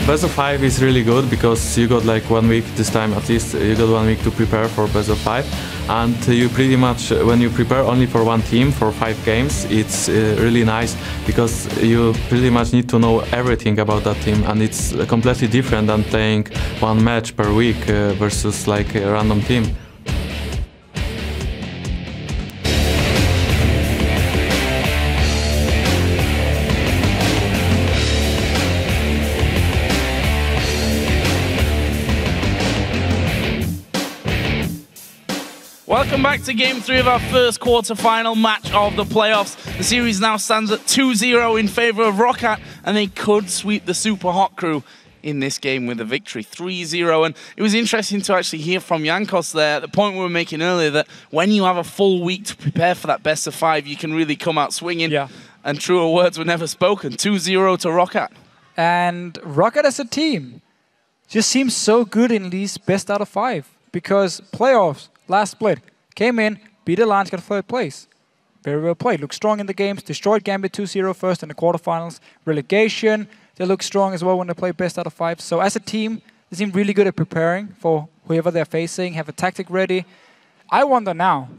best of 5 is really good because you got like 1 week this time at least. You got 1 week to prepare for best of 5, and you pretty much when you prepare only for one team for 5 games, it's really nice because you pretty much need to know everything about that team, and it's completely different than playing one match per week versus like a random team. Welcome back to Game 3 of our first quarter-final match of the playoffs. The series now stands at 2-0 in favour of ROC, and they could sweep the Super Hot crew in this game with a victory, 3-0. And it was interesting to actually hear from Jankos there, the point we were making earlier, that when you have a full week to prepare for that best of 5, you can really come out swinging. Yeah. And truer words were never spoken. 2-0 to ROC. And ROC as a team just seems so good in these best out of 5, because playoffs, last split, came in, beat Alliance, got 3rd place. Very well played. Looked strong in the games. Destroyed Gambit 2-0 first in the quarterfinals. Relegation, they look strong as well when they play best out of 5. So as a team, they seem really good at preparing for whoever they're facing, have a tactic ready. I wonder now,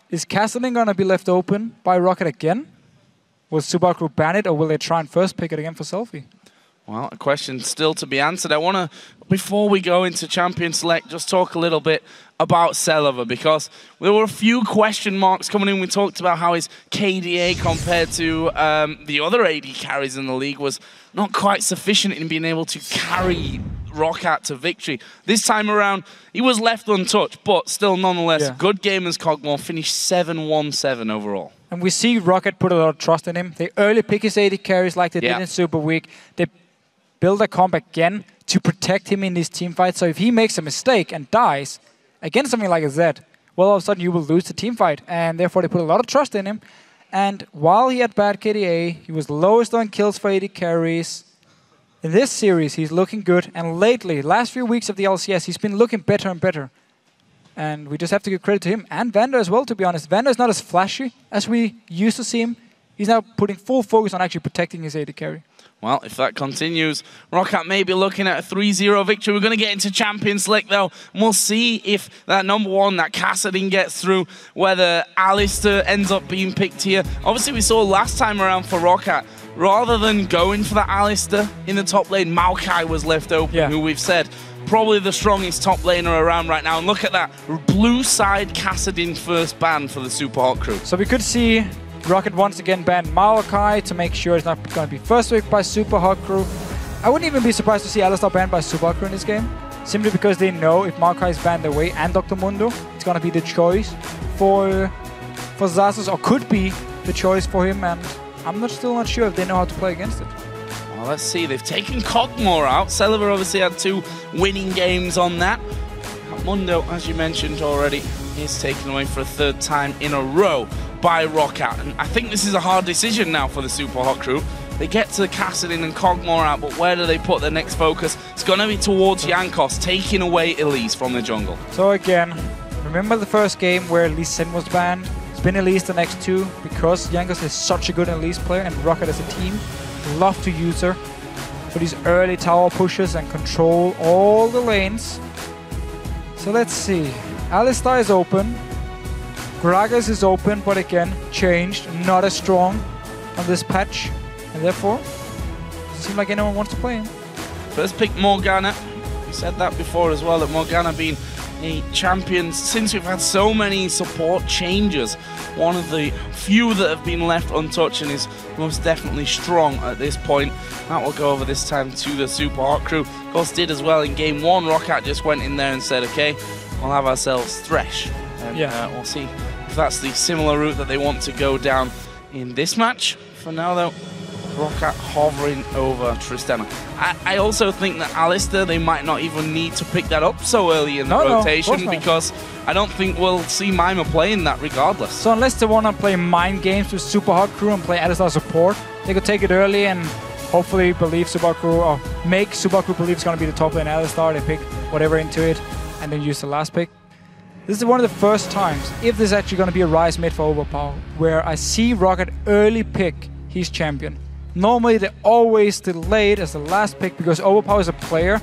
is kaSing going to be left open by ROC again? Will Subaru ban it, or will they try and first pick it again for SELFIE? Well, a question still to be answered. I want to, before we go into Champion Select, just talk a little bit about Celaver, because there were a few question marks coming in. We talked about how his KDA compared to the other AD carries in the league was not quite sufficient in being able to carry ROC to victory. This time around, he was left untouched, but still nonetheless, good game as Cogmore, finished 7-1-7 overall. And we see ROC put a lot of trust in him. They early pick his AD carries like they did in Super Week. They build a comp again to protect him in these team fights. So if he makes a mistake and dies against something like a Z, well, all of a sudden you will lose the team fight. And therefore they put a lot of trust in him. And while he had bad KDA, he was lowest on kills for AD carries. In this series, he's looking good. And lately, last few weeks of the LCS, he's been looking better and better. And we just have to give credit to him and VandeR as well, to be honest. VandeR is not as flashy as we used to see him. He's now putting full focus on actually protecting his AD carry. Well, if that continues, ROC may be looking at a 3-0 victory. We're going to get into Champion Select, though, and we'll see if that #1, that kaSing, gets through, whether Ahlström ends up being picked here. Obviously, we saw last time around for ROC, rather than going for that Ahlström in the top lane, Mączka was left open, who we've said probably the strongest top laner around right now. And look at that, blue side kaSing first ban for the Super Hot crew. So we could see ROC once again ban Mączka to make sure it's not going to be first pick by Super Hot crew. I wouldn't even be surprised to see Ahlström banned by Super Hot crew in this game, simply because they know if Mączka is banned away and Dr. Mundo, it's going to be the choice for Xaxus, or could be the choice for him, and I'm still not sure if they know how to play against it. Well, let's see. They've taken Cogmore out. Celaver obviously had 2 winning games on that. Mundo, as you mentioned already, is taken away for a 3rd time in a row by ROC. And I think this is a hard decision now for the Super Hot crew. They get to kaSing and Cogmore out, but where do they put their next focus? It's going to be towards Jankos, taking away Elise from the jungle. So again, remember the first game where Lee Sin was banned? It's been Elise the next 2 because Jankos is such a good Elise player, and ROC as a team love to use her for these early tower pushes and control all the lanes. So let's see. Ahlström is open. Gragas is open, but again, changed. Not as strong on this patch. And therefore, doesn't seem like anyone wants to play him. First pick Morgana. We said that before as well, that Morgana being a champion since we've had so many support changes. One of the few that have been left untouched and is most definitely strong at this point. That will go over this time to the Super Hot crew. Of course, did as well in game 1. ROC just went in there and said, okay, we'll have ourselves Thresh. And we'll see if that's the similar route that they want to go down in this match. For now, though, ROC hovering over Tristana. I also think that Ahlström, they might not even need to pick that up so early in the rotation, because I don't think we'll see Mimer playing that regardless. So unless they want to play mind games with Super Hot crew and play Ahlström support, they could take it early and hopefully believe Super Hot crew, or make Super Hot crew believe it's going to be the top lane Ahlström. They pick whatever into it and then use the last pick. This is one of the first times, if there's actually going to be a Rise mid for Overpow, where I see ROC early pick his champion. Normally, they're always delayed as the last pick because Overpow is a player.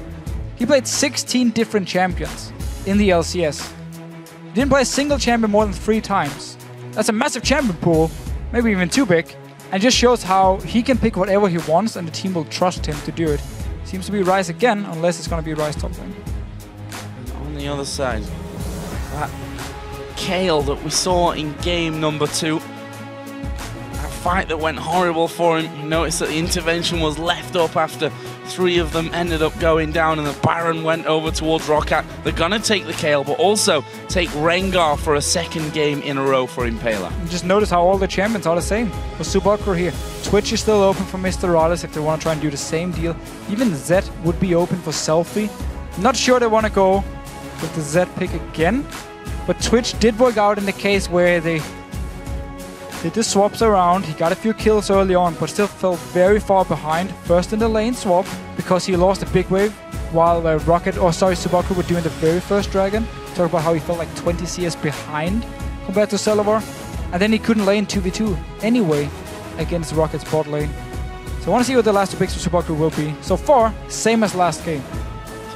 He played 16 different champions in the LCS. He didn't play a single champion more than 3 times. That's a massive champion pool, maybe even too big, and just shows how he can pick whatever he wants and the team will trust him to do it. Seems to be Ryze again, unless it's going to be Ryze top lane. On the other side, that kayle that we saw in game number 2. That fight that went horrible for him. You noticed that the intervention was left up after 3 of them ended up going down and the Baron went over towards ROC. They're going to take the kayle, but also take Rengar for a 2nd game in a row for Impaler. And just notice how all the champions are the same. For Subakru here, Twitch is still open for MrRalleZ if they want to try and do the same deal. Even Zed would be open for SELFIE. Not sure they want to go with the Zed pick again, but Twitch did work out in the case where they did the swaps around. He got a few kills early on, but still fell very far behind. First in the lane swap, because he lost a big wave while Subakru were doing the very first dragon. Talk about how he felt like 20 CS behind compared to Celaver. And then he couldn't lane 2v2 anyway against Rocket's bot lane. So I want to see what the last 2 picks for Subakru will be. So far, same as last game.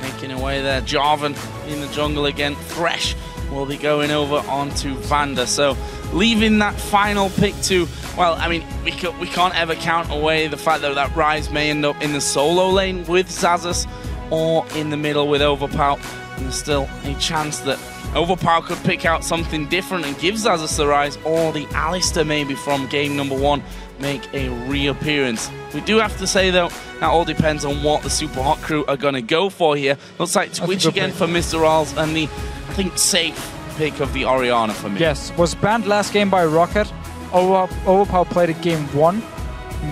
Taking away there, Jarvan in the jungle again. Thresh will be going over onto VandeR. So leaving that final pick to, well, I mean, we can't ever count away the fact that Ryze may end up in the solo lane with Xaxus or in the middle with Overpow. And there's still a chance that Overpow could pick out something different and give Xaxus the Ryze, or the Ahlström maybe from game number 1 make a reappearance. We do have to say though, that all depends on what the Super Hot crew are going to go for here. Looks like Twitch again for MrRalleZ and the, I think, safe pick of the Orianna for me. Yes, was banned last game by Rocket. Overpow played it game 1.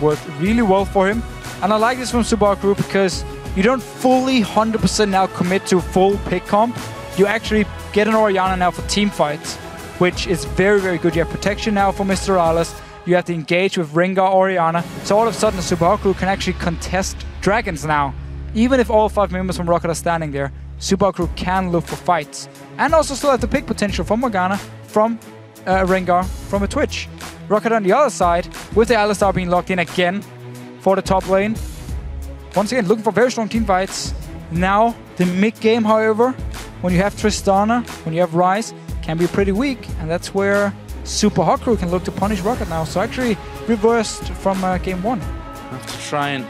Worked really well for him. And I like this from Subakru because you don't fully 100% now commit to full pick comp. You actually get an Orianna now for team fights, which is very, very good. You have protection now for MrRalleZ. You have to engage with Rengar Orianna. So all of a sudden, the Subakru can actually contest dragons now. Even if all 5 members from Rocket are standing there, Subakru can look for fights. And also still have the pick potential from Morgana, from Rengar, from a Twitch. Rocket on the other side, with the Ahlström being locked in again for the top lane. Once again, looking for very strong team fights. Now, the mid-game, however, when you have Tristana, when you have Ryze, can be pretty weak. And that's where Super Hot Crew can look to punish Rocket now. So actually reversed from game 1. Have to try and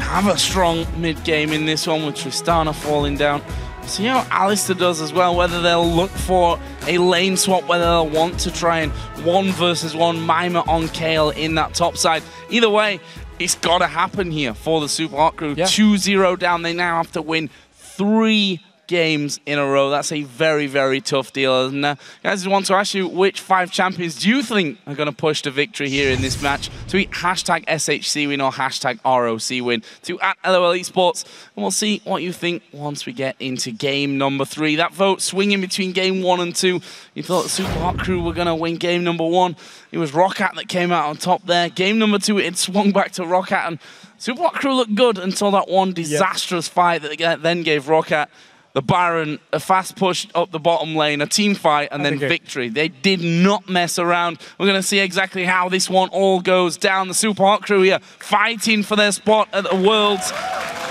have a strong mid-game in this one with Tristana falling down. See how Ahlström does as well, whether they'll look for a lane swap, whether they'll want to try and 1 versus 1 Mimer on kayle in that top side. Either way, it's got to happen here for the Super Hot Crew. Yeah. 2-0 down, they now have to win 3 games in a row. That's a very, very tough deal. And guys, I just want to ask you, which 5 champions do you think are going to push to victory here in this match? Tweet hashtag SHC win or hashtag ROC win to @LOL Esports, and we'll see what you think once we get into game number 3. That vote swinging between game 1 and 2. You thought the Super Hot Crew were going to win game number 1. It was Roccat that came out on top there. Game number 2, it swung back to Roccat, and Super Hot Crew looked good until that one disastrous fight that they then gave Roccat the Baron, a fast push up the bottom lane, a team fight, and then victory. They did not mess around. We're going to see exactly how this one all goes down. The Super Hot Crew here fighting for their spot at the Worlds.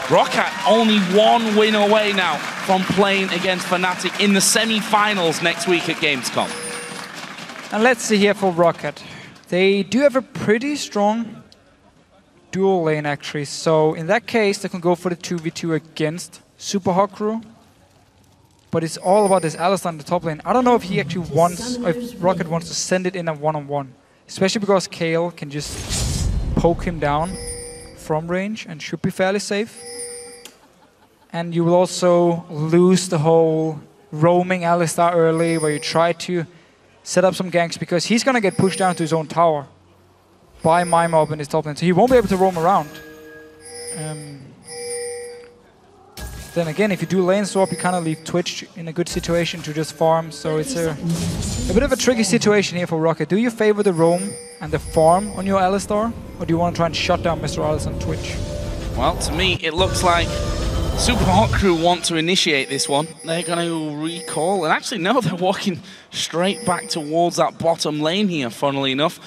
Roccat only 1 win away now from playing against Fnatic in the semi-finals next week at Gamescom. And let's see here for Roccat. They do have a pretty strong dual lane, actually. So in that case, they can go for the 2v2 against Super Hot Crew. But it's all about this Ahlström on the top lane. I don't know if he actually wants, if Rocket wants to send it in a 1-on-1. Especially because kayle can just poke him down from range and should be fairly safe. And you will also lose the whole roaming Ahlström early, where you try to set up some ganks, because he's going to get pushed down to his own tower by Mimer up in his top lane. So he won't be able to roam around. Then again, if you do lane swap, you kind of leave Twitch in a good situation to just farm. So it's a bit of a tricky situation here for Rocket. Do you favor the roam and the farm on your Ahlström, or do you want to try and shut down MrRalleZ on Twitch? Well, to me, it looks like Super Hot Crew want to initiate this one. They're going to recall, and actually no, they're walking straight back towards that bottom lane here, funnily enough.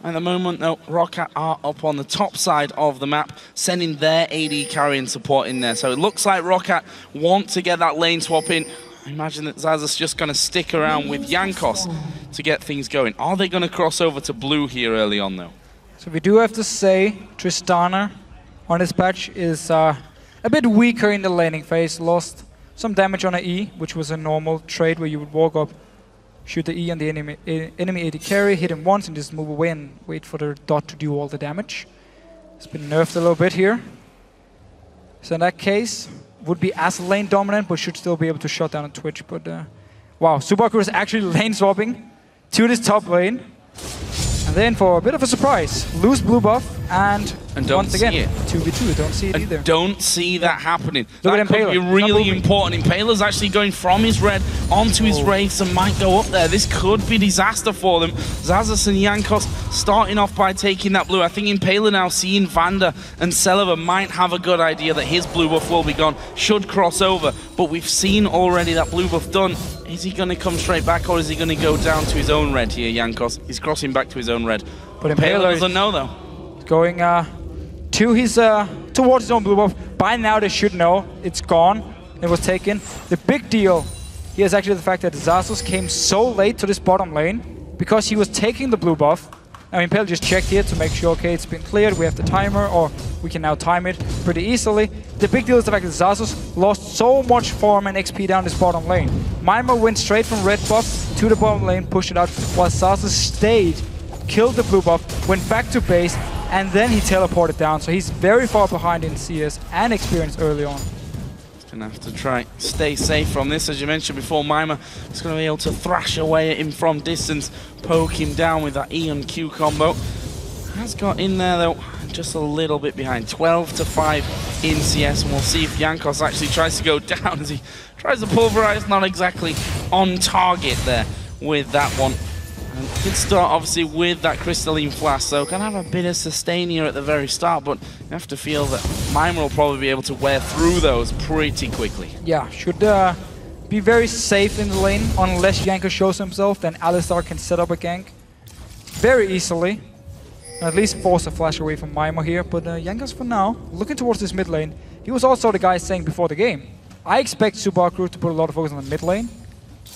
At the moment, though, ROC are up on the top side of the map, sending their AD carrying support in there. So it looks like ROC want to get that lane swap in. I imagine that Xaxus just going to stick around with Jankos to get things going. Are they going to cross over to blue here early on, though? So we do have to say Tristana on this patch is a bit weaker in the laning phase. Lost some damage on an E, which was a normal trade where you would walk up, shoot the E on the enemy AD carry, hit him once and just move away and wait for the dot to do all the damage. It's been nerfed a little bit here. So in that case, would be as lane dominant, but should still be able to shut down on Twitch. But wow, Subaru is actually lane swapping to this top lane. And then for a bit of a surprise, lose blue buff and once again, 2v2, don't see it either. Don't see that happening. Look that at could Impaler. be really important. Impaler's actually going from his red onto his wraiths and might go up there. This could be disaster for them. Xaxus and Jankos starting off by taking that blue. I think Impaler now seeing VandeR and Celaver might have a good idea that his blue buff will be gone, should cross over. But we've seen already that blue buff done. Is he going to come straight back or is he going to go down to his own red here, Jankos? He's crossing back to his own red. But Impaler doesn't know though. Going to his towards his own blue buff. By now they should know it's gone. It was taken. The big deal here is actually the fact that Xaxus came so late to this bottom lane because he was taking the blue buff. I mean, Impaler just checked here to make sure, okay, it's been cleared, we have the timer, or we can now time it pretty easily. The big deal is the fact that Xaxus lost so much farm and XP down this bottom lane. Mimer went straight from red buff to the bottom lane, pushed it out, while Xaxus stayed, killed the blue buff, went back to base, and then he teleported down. So he's very far behind in CS and experience early on. Gonna have to try stay safe from this. As you mentioned before, Mimer is going to be able to thrash away at him from distance, poke him down with that E and Q combo. Has got in there though, just a little bit behind, 12-5 in CS, and we'll see if Jankos actually tries to go down as he tries to pulverize. Not exactly on target there with that one. And did start obviously with that crystalline flash, so can have a bit of sustain here at the very start, but you have to feel that Mimer will probably be able to wear through those pretty quickly. Yeah, should be very safe in the lane, unless Jankos shows himself, then Ahlström can set up a gank very easily, and at least force a flash away from Mimer here. But Jankos for now, looking towards this mid lane. He was also the guy saying before the game, I expect Subaru to put a lot of focus on the mid lane,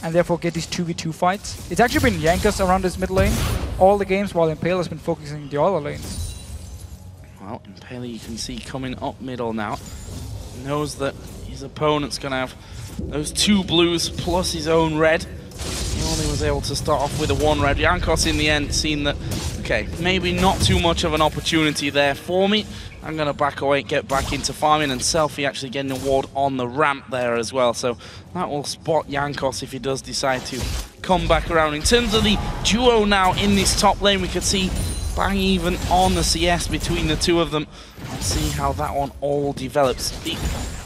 and therefore get these 2v2 fights. It's actually been Jankos around this mid lane all the games, while Impaler has been focusing on the other lanes. Well, Impaler you can see coming up middle now. Knows that his opponent's going to have those two blues plus his own red. He only was able to start off with a one red. Jankos in the end seen that, okay, maybe not too much of an opportunity there for me. I'm going to back away, get back into farming, and SELFIE actually getting a ward on the ramp there as well. So that will spot Jankos if he does decide to come back around. In terms of the duo now in this top lane, we could see bang even on the CS between the two of them. Let's see how that one all develops. The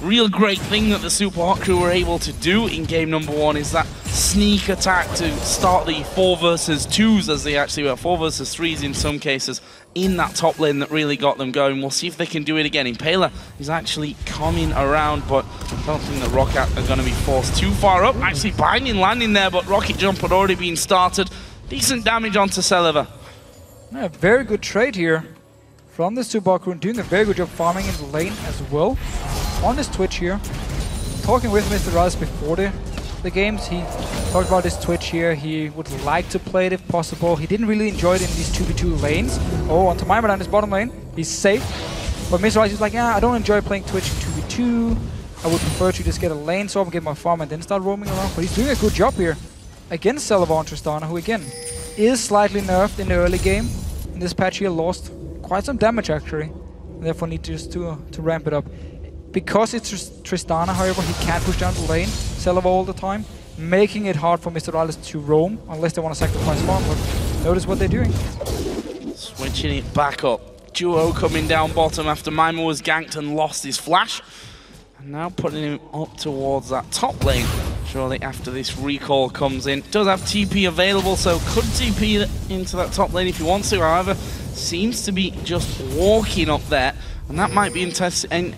real great thing that the Super Hot Crew were able to do in game number one is that sneak attack to start the 4 versus 2s, as they actually were, 4 versus 3s in some cases, in that top lane that really got them going. We'll see if they can do it again. Impaler is actually coming around, but I don't think that ROC are going to be forced too far up. Actually binding landing there, but rocket jump had already been started. Decent damage onto Celaver. Yeah, very good trade here from the Subaru, doing a very good job farming in the lane as well. On this Twitch here, talking with MrRalleZ before the games, he talked about this Twitch here. He would like to play it if possible. He didn't really enjoy it in these 2v2 lanes. Oh, onto Mimer down this bottom lane. He's safe. But MrRalleZ is like, yeah, I don't enjoy playing Twitch 2v2. I would prefer to just get a lane swap and get my farm and then start roaming around. But he's doing a good job here against Celaver and Tristana, who again is slightly nerfed in the early game. In this patch here, lost quite some damage actually. And therefore need just to ramp it up. Because it's Tristana, however, he can't push down the lane, Celaver all the time, making it hard for MrRalleZ to roam, unless they want to sacrifice farm, but notice what they're doing. Switching it back up. Duo coming down bottom after Mimer was ganked and lost his flash. And now putting him up towards that top lane, surely after this recall comes in. Does have TP available, so could TP into that top lane if he wants to, however, seems to be just walking up there. And that might be in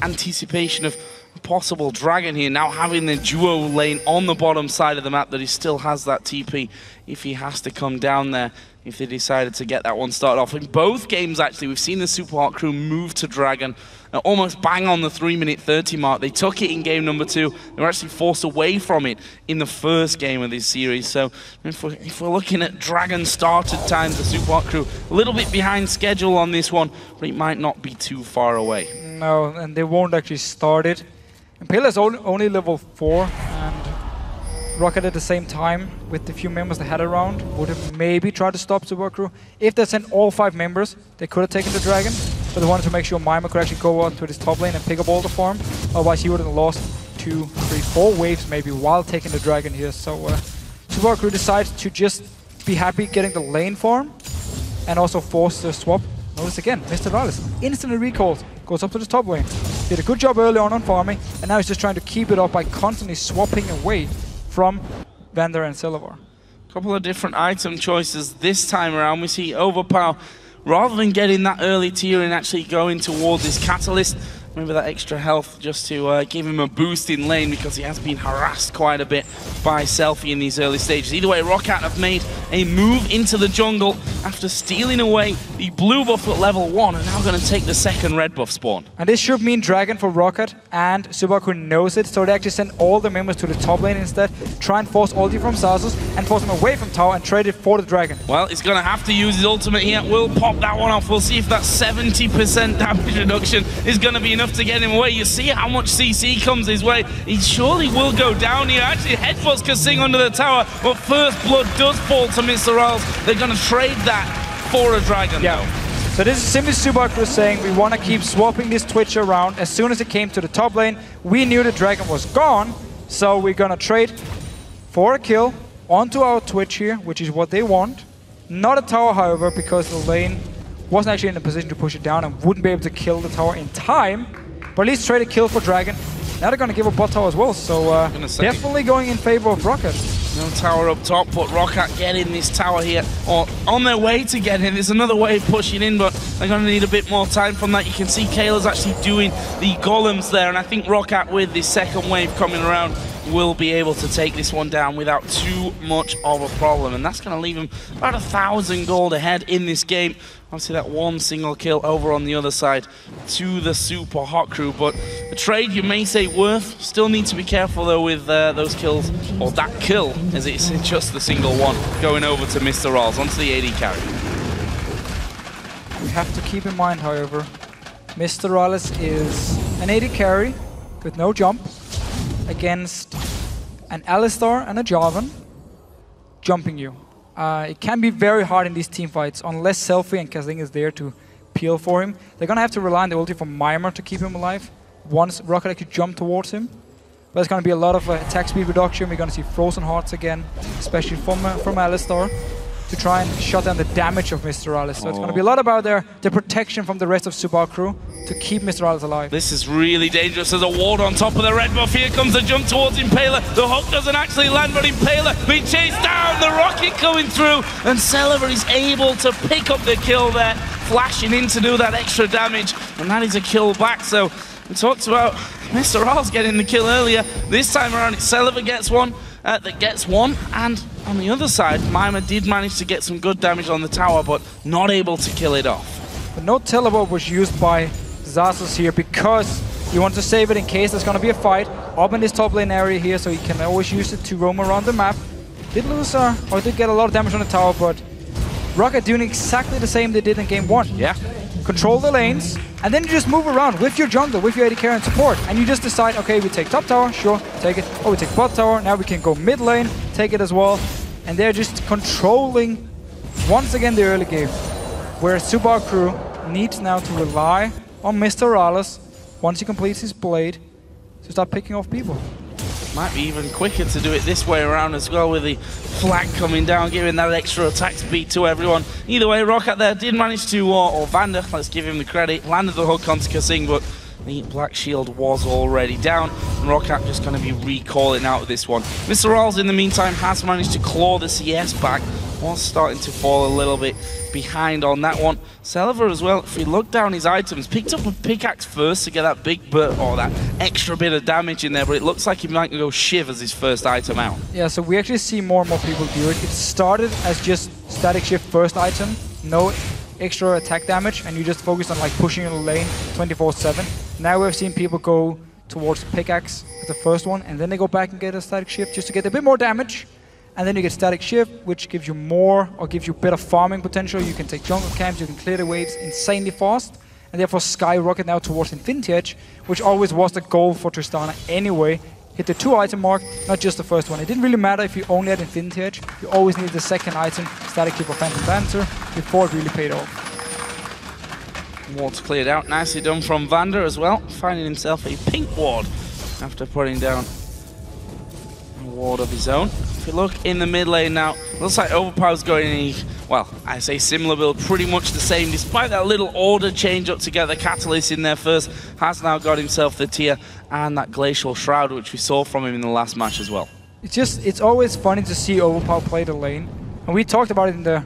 anticipation of a possible dragon here, now having the duo lane on the bottom side of the map, that he still has that TP if he has to come down there if they decided to get that one started off. In both games, actually, we've seen the Super Hot crew move to Dragon almost bang on the 3-minute 30 mark. They took it in game number 2. They were actually forced away from it in the first game of this series. So if we're looking at Dragon started times, the Super Hot crew a little bit behind schedule on this one, but it might not be too far away. No, and they won't actually start it. Impaler is only level 4, and Rocket at the same time, with the few members they had around, would have maybe tried to stop Super Hot crew. If they sent all 5 members, they could have taken the Dragon. But they wanted to make sure Mimer could actually go out to this top lane and pick up all the farm. Otherwise, he would have lost 2, 3, 4 waves maybe while taking the Dragon here. So Super Hot crew decides to just be happy getting the lane farm and also force the swap. Notice again, MrRalleZ instantly recalls, goes up to the top lane. Did a good job early on farming, and now he's just trying to keep it up by constantly swapping away from VandeR and Celaver. A couple of different item choices this time around. We see Overpow, rather than getting that early tier and actually going towards this Catalyst, maybe that extra health just to give him a boost in lane, because he has been harassed quite a bit by SELFIE in these early stages. Either way, Roccat have made a move into the jungle after stealing away the blue buff at level 1 and now going to take the second red buff spawn. And this should mean Dragon for Roccat, and Subaku knows it, so they actually send all the members to the top lane instead, try and force ulti from Xaxus and force him away from tower and trade it for the Dragon. Well, he's going to have to use his ultimate here. We'll pop that one off. We'll see if that 70% damage reduction is going to be enough to get him away. You see how much CC comes his way. He surely will go down here. Actually headbutts kaSing under the tower, but first blood does fall to MrRalleZ. They're going to trade that for a Dragon. Yeah. So this is simply Subaku saying we want to keep swapping this Twitch around. As soon as it came to the top lane, we knew the Dragon was gone, so we're going to trade for a kill onto our Twitch here, which is what they want. Not a tower, however, because the lane wasn't actually in a position to push it down and wouldn't be able to kill the tower in time. But at least trade a kill for Dragon. Now they're going to give a bot tower as well, so definitely going in favor of Roccat. No tower up top, but Roccat getting this tower here, or on their way to getting it. There's another wave pushing in, but they're going to need a bit more time from that. You can see Kayla's actually doing the golems there, and I think Roccat with this second wave coming around will be able to take this one down without too much of a problem, and that's going to leave him about 1,000 gold ahead in this game. Obviously that one single kill over on the other side to the Super Hot crew, but a trade you may say worth. Still need to be careful though with those kills, or that kill, as it's just the single one going over to MrRalleZ onto the AD carry. We have to keep in mind, however, MrRalleZ is an AD carry with no jump against an Ahlström and a Jarvan jumping you. It can be very hard in these team fights unless SELFIE and kaSing is there to peel for him. They're going to have to rely on the ulti from Mimer to keep him alive once Roccat actually jump towards him. But there's going to be a lot of attack speed reduction. We're going to see Frozen Hearts again, especially from Ahlström, to try and shut down the damage of MrRalleZ. So it's going to be a lot about the protection from the rest of Super crew to keep MrRalleZ alive. This is really dangerous. There's a ward on top of the red buff. Here comes the jump towards Impaler. The hook doesn't actually land, but Impaler being chased down. The rocket coming through, and Celaver is able to pick up the kill there, flashing in to do that extra damage, and that is a kill back. So we talked about MrRalleZ getting the kill earlier. This time around, it's Celaver gets one. That gets one, and on the other side, Mimer did manage to get some good damage on the tower, but not able to kill it off. But no teleport was used by Xaxus here because you want to save it in case there's going to be a fight up in this top lane area here, so you can always use it to roam around the map. Did lose, or did get a lot of damage on the tower, but Roccat doing exactly the same they did in game 1. Yeah. Control the lanes, and then you just move around with your jungle, with your AD carry and support, and you just decide, okay, we take top tower, sure, take it. Oh, we take bot tower, now we can go mid lane, take it as well. And they're just controlling, once again, the early game, where Super crew needs now to rely on MrRalleZ, once he completes his blade, to start picking off people. Might be even quicker to do it this way around as well, with the flag coming down, giving that extra attack speed to everyone. Either way, Roccat there did manage to, or VandeR, let's give him the credit, landed the hook onto kaSing, but the black shield was already down, and Roccat just going to be recalling out of this one. MrRalleZ in the meantime has managed to claw the CS back, was starting to fall a little bit behind on that one. Celaver as well, if we look down his items, picked up a pickaxe first to get that big bit or that extra bit of damage in there, but it looks like he might go Shiv as his first item out. Yeah, so we actually see more and more people do it. It started as just static shift first item, no extra attack damage, and you just focus on like pushing in the lane 24/7. Now we've seen people go towards pickaxe as the first one, and then they go back and get a static shift just to get a bit more damage. And then you get static shift, which gives you more, or gives you better farming potential. You can take jungle camps, you can clear the waves insanely fast, and therefore skyrocket now towards Infinity Edge, which always was the goal for Tristana anyway. Hit the 2 item mark, not just the first one. It didn't really matter if you only had Infinity Edge. You always needed the second item, static shift or Phantom Dancer, before it really paid off. Ward's cleared out, nicely done from VandeR as well, finding himself a pink ward after putting down a ward of his own. If you look in the mid lane now, looks like Overpow's going in, well, I say similar build, pretty much the same, despite that little order change up to get the Catalyst in there first, has now got himself the tier and that Glacial Shroud, which we saw from him in the last match as well. It's always funny to see Overpow play the lane, and we talked about it in the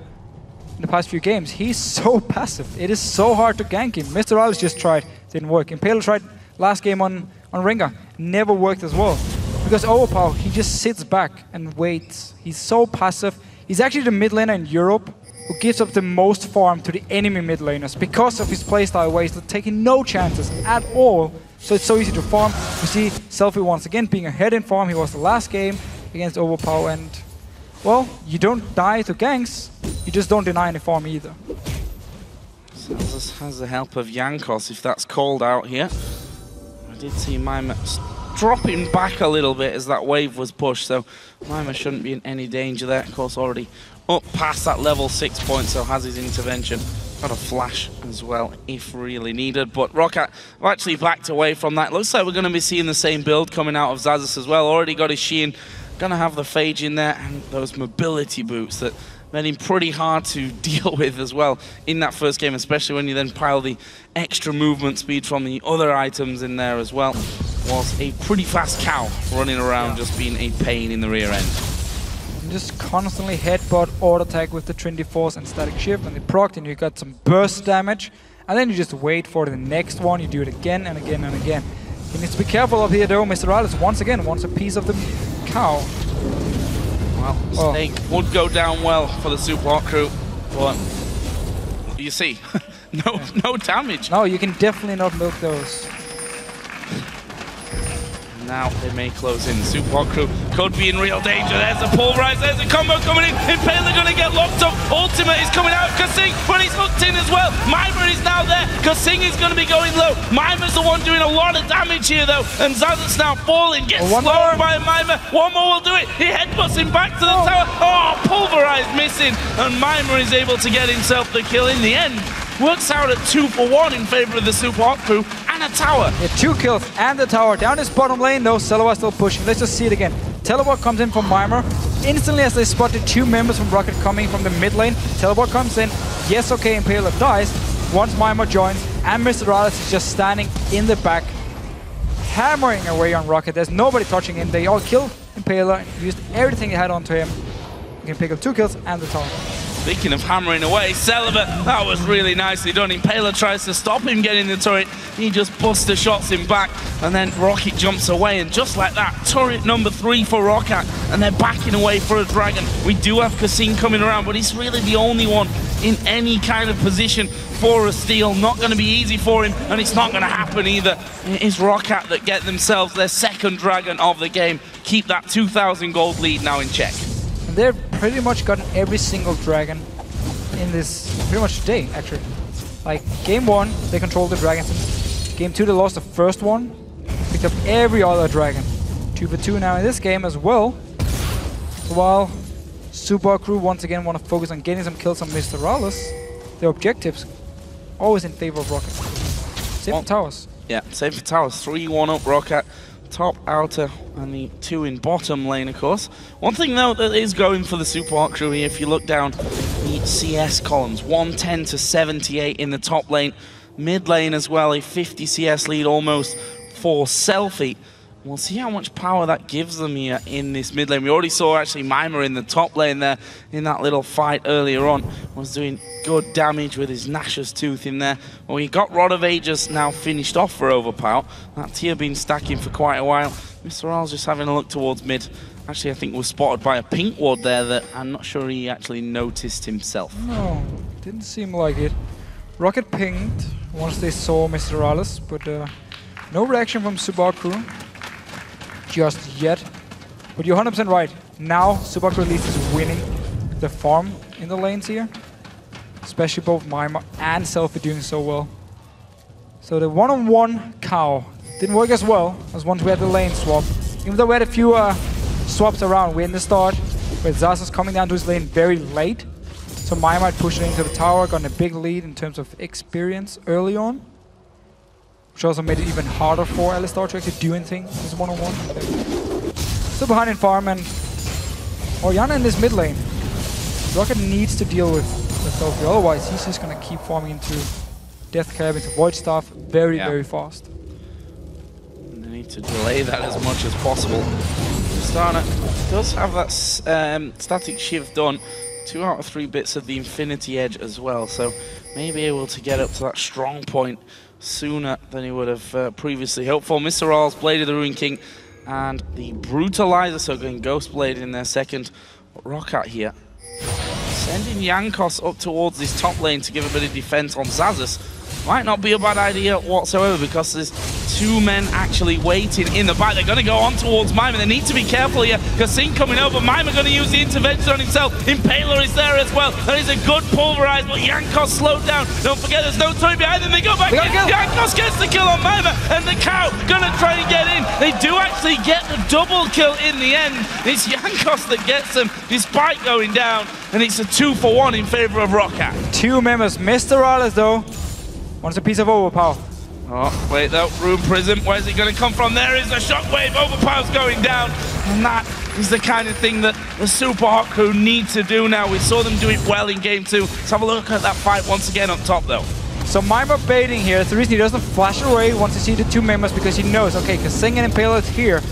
past few games. He's so passive. It is so hard to gank him. MrRalleZ just tried, didn't work. Impaler tried last game on Ringa, never worked as well. Because Overpow, he just sits back and waits. He's so passive. He's actually the mid laner in Europe who gives up the most farm to the enemy mid laners because of his playstyle where he's taking no chances at all. So it's so easy to farm. You see SELFIE once again being ahead in farm. He was the last game against Overpow, and well, you don't die to ganks, you just don't deny any farm either. Xaxus has the help of Jankos, if that's called out here. I did see Mimer dropping back a little bit as that wave was pushed, so Mimer shouldn't be in any danger there. Of course, already up past that level 6 point, so has his intervention. Got a flash as well, if really needed. But ROC have actually backed away from that. Looks like we're going to be seeing the same build coming out of Xaxus as well. Already got his Sheen, going to have the Phage in there, and those mobility boots that made him pretty hard to deal with as well in that first game, especially when you then pile the extra movement speed from the other items in there as well. Was a pretty fast cow running around, just being a pain in the rear end. And just constantly headbutt, auto attack with the Trinity Force and static shift, and they procced, and you got some burst damage, and then you just wait for the next one. You do it again and again and again. You need to be careful up here though. MrRalleZ once again wants a piece of the cow. Well, Snake would go down well for the Super Hot crew, but you see, no damage. No, you can definitely not milk those. Now they may close in. The Super Hot crew could be in real danger. There's a pulverize, there's a combo coming in. Impaler gonna get locked up. Ultimate is coming out. kaSing, but he's hooked in as well. Mimer is now there. kaSing is gonna be going low. Mimer's the one doing a lot of damage here though. And Xaxus now falling, gets slowed by Mimer. One more will do it. He headbutts him back to the tower. Oh, pulverized missing. And Mimer is able to get himself the kill in the end. Works out at 2 for 1 in favor of the Super Hot crew and a tower. Yeah, 2 kills and the tower. Down his bottom lane though, Celaver still pushing. Let's just see it again. Teleport comes in from Mimer. Instantly as they spotted 2 members from Rocket coming from the mid lane, Teleport comes in. Yes, okay, Impaler dies. Once Mimer joins, and MrRalleZ is just standing in the back, hammering away on Rocket. There's nobody touching him. They all killed Impaler and used everything they had onto him. You can pick up 2 kills and the tower. Speaking of hammering away, Celaver, that was really nicely done. Impaler tries to stop him getting the turret. He just buster shots him back, and then Rocket jumps away, and just like that, turret number 3 for Rocket, and they're backing away for a dragon. We do have kaSing coming around, but he's really the only one in any kind of position for a steal. Not going to be easy for him, and it's not going to happen either. It is Rocket that get themselves their second dragon of the game. Keep that 2,000 gold lead now in check. They've pretty much gotten every single dragon in this, pretty much today, actually. Like, game 1, they controlled the dragons. Game 2, they lost the first one. Picked up every other dragon. 2 for 2 now in this game as well. While Super crew once again want to focus on getting some kills on MrRalleZ, their objectives always in favor of Rocket. Same for towers. Yeah, same for towers. 3-1 up Rocket. Top, outer, and the 2 in bottom lane, of course. One thing, though, that is going for the Super Hot crew here, if you look down the CS columns, 110 to 78 in the top lane. Mid lane as well, a 50 CS lead almost for SELFIE. We'll see how much power that gives them here in this mid lane. We already saw actually Mimer in the top lane there in that little fight earlier on. Was doing good damage with his Gnash's Tooth in there. Well, he got Rod of Ages now finished off for Overpow. That tier been stacking for quite a while. MrRalleZ just having a look towards mid. Actually, I think was spotted by a pink ward there that I'm not sure he actually noticed himself. No, didn't seem like it. Rocket pinged once they saw MrRalleZ, but no reaction from Subaru just yet. But you're 100% right. Now Subaru at least is winning the farm in the lanes here. Especially both Mimer and SELFIE doing so well. So the one-on-one cow didn't work as well as once we had the lane swap. Even though we had a few swaps around, we're in the start with Xaxus coming down to his lane very late. So Mimer pushing into the tower, got a big lead in terms of experience early on. Which also made it even harder for Ahlström to actually do anything in this one-on-one. Still behind in farm, and Orianna in this mid lane. Rocket needs to deal with SELFIE, otherwise he's just gonna keep farming into Death Cab, into Void Staff very fast. And they need to delay that as much as possible. Stana does have that static shift done. 2 out of 3 bits of the Infinity Edge as well, so may be able to get up to that strong point sooner than he would have previously hoped for. MrRalleZ, Blade of the Ruin King, and the Brutalizer, so going Ghost Blade in their second. Rocket here, sending Jankos up towards this top lane to give a bit of defense on Xaxus. Might not be a bad idea whatsoever because there's 2 men actually waiting in the back. They're going to go on towards Mimer. They need to be careful here. kaSing coming over. Mimer going to use the intervention on himself. Impaler is there as well. That is a good pulverize, but Jankos slowed down. Don't forget there's no toy behind them. They go back in. Jankos gets the kill on Mimer, and the cow going to try and get in. They do actually get the double kill in the end. It's Jankos that gets them despite going down, and it's a 2-for-1 in favor of Rocket. 2 members. MrRalleZ though wants a piece of Overpow. Oh, wait though, Rune Prism, where's it going to come from? There is a shockwave, Overpow's going down. And that is the kind of thing that the Super Hot crew need to do now. We saw them do it well in game 2. Let's have a look at that fight once again up top though. So Mimer baiting here. That's the reason he doesn't flash away once he sees the 2 members, because he knows, okay, kaSing and Impaler is here.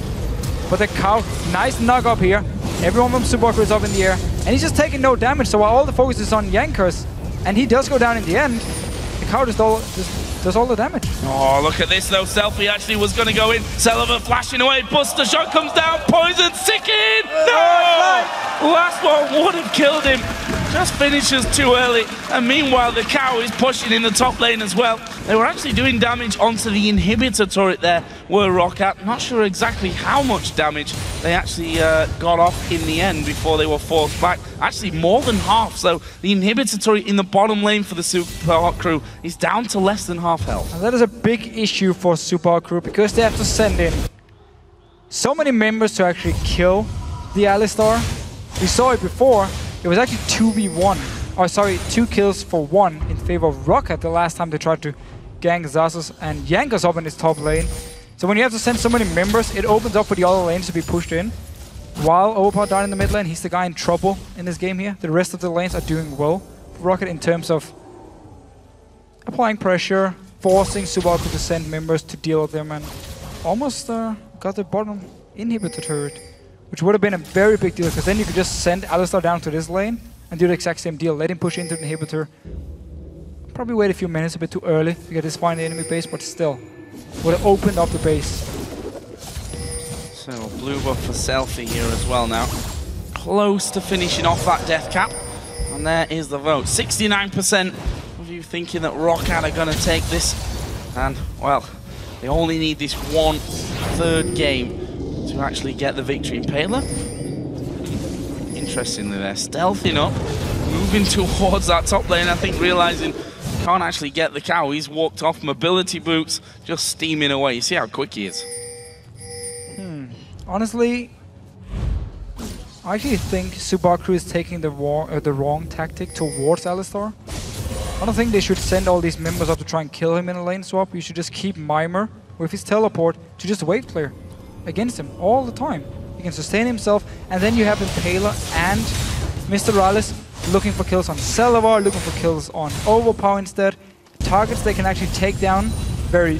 But the cow, nice knock up here. Everyone from Subaru is up in the air. And he's just taking no damage, so while all the focus is on Jankos, and he does go down in the end, the cow just does all the damage. Oh, look at this though. SELFIE actually was going to go in. Celaver flashing away. Buster shot comes down. Poison. Sick in. No! Last one would have killed him. Just finishes too early. And meanwhile, the cow is pushing in the top lane as well. They were actually doing damage onto the inhibitor turret there, were Rocket. Not sure exactly how much damage they actually got off in the end before they were forced back. Actually, more than half. So the inhibitor turret in the bottom lane for the Super Hot crew is down to less than half health. And that is a big issue for Super Hot crew, because they have to send in so many members to actually kill the Ahlström. We saw it before. It was actually 2v1. Oh, sorry, 2 kills for 1 in favor of Rocket the last time they tried to gank Xaxus and Jankos up in his top lane. So when you have to send so many members, it opens up for the other lanes to be pushed in. While Overpow down in the mid lane, he's the guy in trouble in this game here. The rest of the lanes are doing well for Rocket in terms of applying pressure, forcing Subaru to send members to deal with them, and almost got the bottom inhibitor turret, which would have been a very big deal, because then you could just send Ahlström down to this lane and do the exact same deal. Let him push into the inhibitor. Probably wait a few minutes, a bit too early to get this far in the enemy base, but still would have opened up the base. So blue buff for SELFIE here as well now. Close to finishing off that death cap. And there is the vote. 69% of you thinking that Rocket are going to take this. And, well, they only need this 1/3 game to actually get the victory. Impaler, interestingly they're stealthing up, moving towards that top lane, I think realizing can't actually get the cow. He's walked off, mobility boots, just steaming away. You see how quick he is. Honestly, I actually think Subaru is taking the wrong tactic towards Ahlström. I don't think they should send all these members up to try and kill him in a lane swap. You should just keep Mimer with his teleport to just wave clear against him all the time. He can sustain himself, and then you have Impaler and MrRalleZ looking for kills on Celaver, looking for kills on Overpow instead. Targets they can actually take down very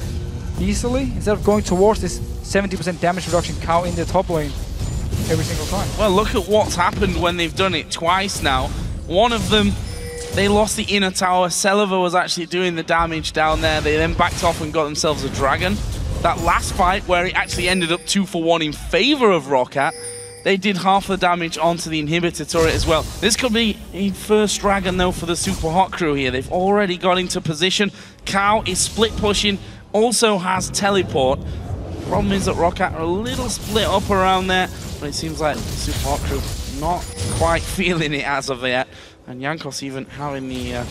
easily, instead of going towards this 70% damage reduction cow in the top lane every single time. Well, look at what's happened when they've done it twice now. One of them, they lost the inner tower. Celaver was actually doing the damage down there. They then backed off and got themselves a dragon. That last fight, where it actually ended up 2-for-1 in favor of ROC, they did half the damage onto the inhibitor turret as well. This could be a first dragon, though, for the Super Hot crew here. They've already got into position. Cow is split pushing, also has teleport. Problem is that ROC are a little split up around there, but it seems like the Super Hot crew not quite feeling it as of yet. And Jankos even having the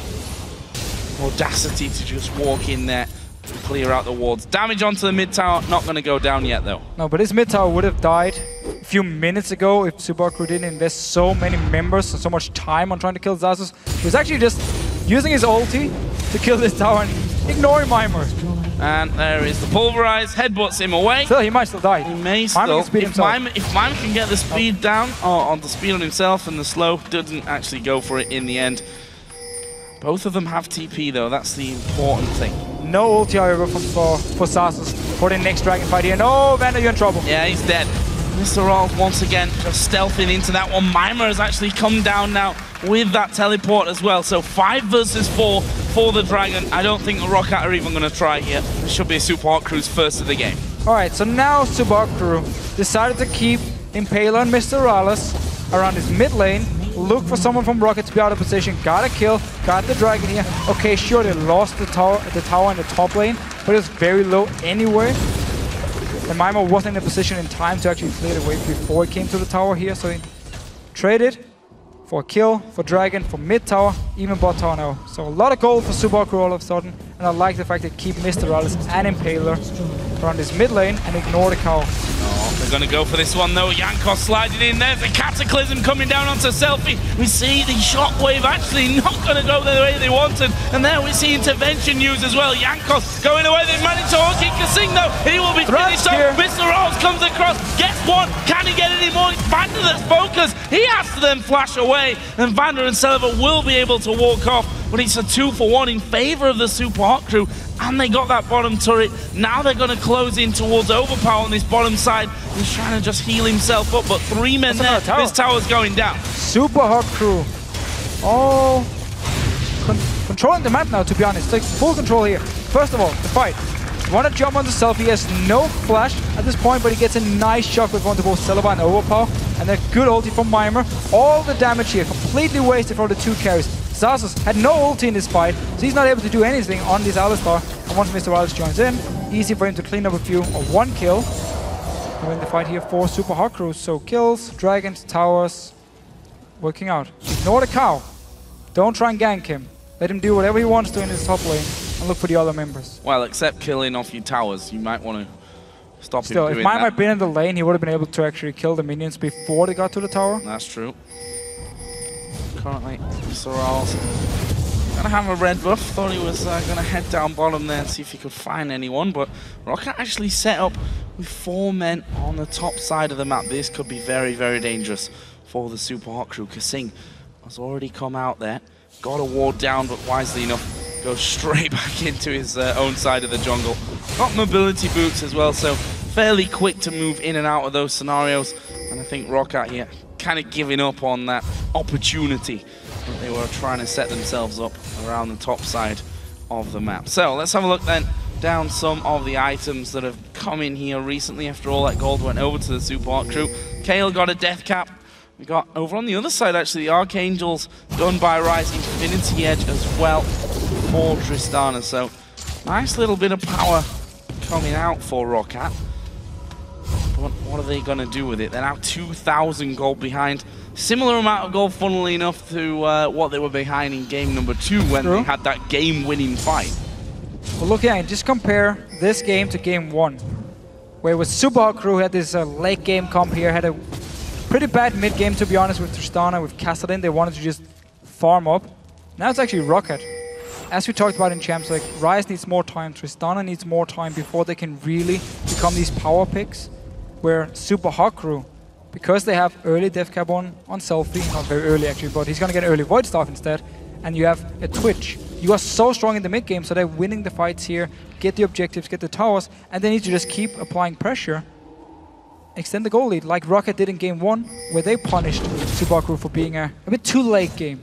audacity to just walk in there and clear out the wards. Damage onto the mid tower, not going to go down yet though. No, but his mid tower would have died a few minutes ago if Super Hot crew didn't invest so many members and so much time on trying to kill Xaxus. He was actually just using his ulti to kill this tower and ignoring Mimer. And there is the pulverize, headbutts him away. Still, he might still die. He may still. If Mimer can get the speed down, or on the speed on himself, and the slow doesn't actually go for it in the end. Both of them have TP though, that's the important thing. No ulti however for Xaxus for the next dragon fight here. No, VandeR, you're in trouble. Yeah, he's dead. MrRalleZ once again just stealthing into that one. Mimer has actually come down now with that teleport as well. So 5 versus 4 for the dragon. I don't think the ROC are even going to try here. This should be a Super Hot crew's first of the game. Alright, so now Super Hot crew decided to keep Impaler and MrRalleZ around his mid lane. Look for someone from ROC to be out of position. Got a kill, got the dragon here. Okay, sure, they lost the tower in the top lane, but it's very low anyway. And Mimer wasn't in a position in time to actually clear the wave before he came to the tower here, so he traded for a kill, for dragon, for mid tower, even bot tower now. So a lot of gold for Super Hot crew all of a sudden, and I like the fact they keep MrRalleZ and Impaler around this mid lane and ignore the cow. Oh, they're going to go for this one though. Jankos sliding in. There's a cataclysm coming down onto SELFIE. We see the shockwave actually not going to go the way they wanted. And there we see intervention used as well. Jankos going away. They managed to hold kaSing though. He will be finished up. MrRalleZ comes across, gets one. Can he get any more? It's VandeR that's focused. He has to then flash away. And VandeR and Celaver will be able to walk off. But it's a 2-for-1 in favor of the Super Hot crew. And they got that bottom turret. Now they're going to close in towards Overpow on this bottom side. He's trying to just heal himself up, but 3 men there. This tower's going down. Super Hot crew. Oh, controlling the map now, to be honest. Like full control here. First of all, the fight. Want to jump onto SELFIE. He has no flash at this point, but he gets a nice shockwave onto both Celaver and Overpow. And a good ulti from Mimer. All the damage here completely wasted for the 2 carries. Xaxus had no ulti in this fight, so he's not able to do anything on this Ahlström. And once MrRalleZ joins in, easy for him to clean up a few, or 1 kill. And win the fight here for Super Hot crew. So kills, dragons, towers, working out. Ignore the cow. Don't try and gank him. Let him do whatever he wants to in his top lane, and look for the other members. Well, except killing off your towers, you might want to stop him doing that. Still, if Mimer had been in the lane, he would have been able to actually kill the minions before they got to the tower. That's true. Currently, MrRalleZ gonna have a red buff. Thought he was gonna head down bottom there and see if he could find anyone, but ROC actually set up with 4 men on the top side of the map. This could be very, very dangerous for the Super Hot crew. kaSing has already come out there, got a ward down, but wisely enough, goes straight back into his own side of the jungle. Got mobility boots as well, so fairly quick to move in and out of those scenarios. And I think ROC out here kind of giving up on that opportunity that they were trying to set themselves up around the top side of the map. So let's have a look then down some of the items that have come in here recently after all that gold went over to the Super Hot crew. Kale got a death cap. We got over on the other side actually the Archangels done by Rise, Infinity Edge as well for Tristana. So nice little bit of power coming out for ROC. What are they going to do with it? They're now 2,000 gold behind. Similar amount of gold, funnily enough, to what they were behind in game number 2 when they had that game-winning fight. Well, look here, just compare this game to game 1, where with Super Hot crew had this late game comp here, had a pretty bad mid game to be honest with Tristana, with kaSing. They wanted to just farm up. Now it's actually ROC. As we talked about in Champs, like Rise needs more time, Tristana needs more time before they can really become these power picks. Where Super Hot crew, because they have early death cap on SELFIE, not very early actually, but he's gonna get early Void Staff instead, and you have a Twitch. You are so strong in the mid game, so they're winning the fights here, get the objectives, get the towers, and they need to just keep applying pressure extend the goal lead, like Rocket did in game 1, where they punished Subaru for being a bit too late game.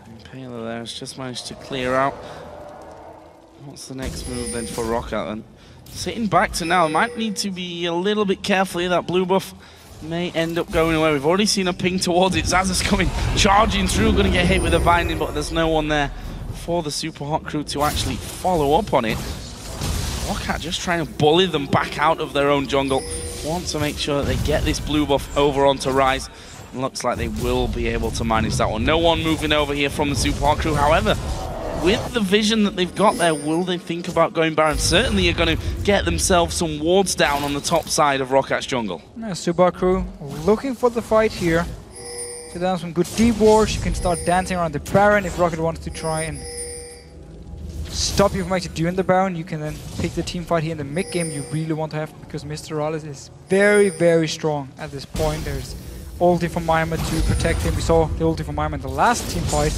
Impaler there has just managed to clear out. What's the next move then for Rocket then? Sitting back to now, might need to be a little bit careful here. That blue buff may end up going away. We've already seen a ping towards it. Xaxus coming, charging through, going to get hit with a binding, but there's no one there for the Super Hot crew to actually follow up on it. Rocket just trying to bully them back out of their own jungle. Want to make sure that they get this blue buff over onto Rise. And looks like they will be able to manage that one. No one moving over here from the Super Hot crew. However, with the vision that they've got there, will they think about going Baron? Certainly are going to get themselves some wards down on the top side of Rocket's jungle. Super crew looking for the fight here. Get down some good deep wards. You can start dancing around the Baron if Rocket wants to try and stop you from actually doing the Baron. You can then pick the team fight here in the mid game you really want to have, because MrRalleZ is very, very strong at this point. There's ulti from Mimer to protect him. We saw the ulti from Mimer in the last team fight.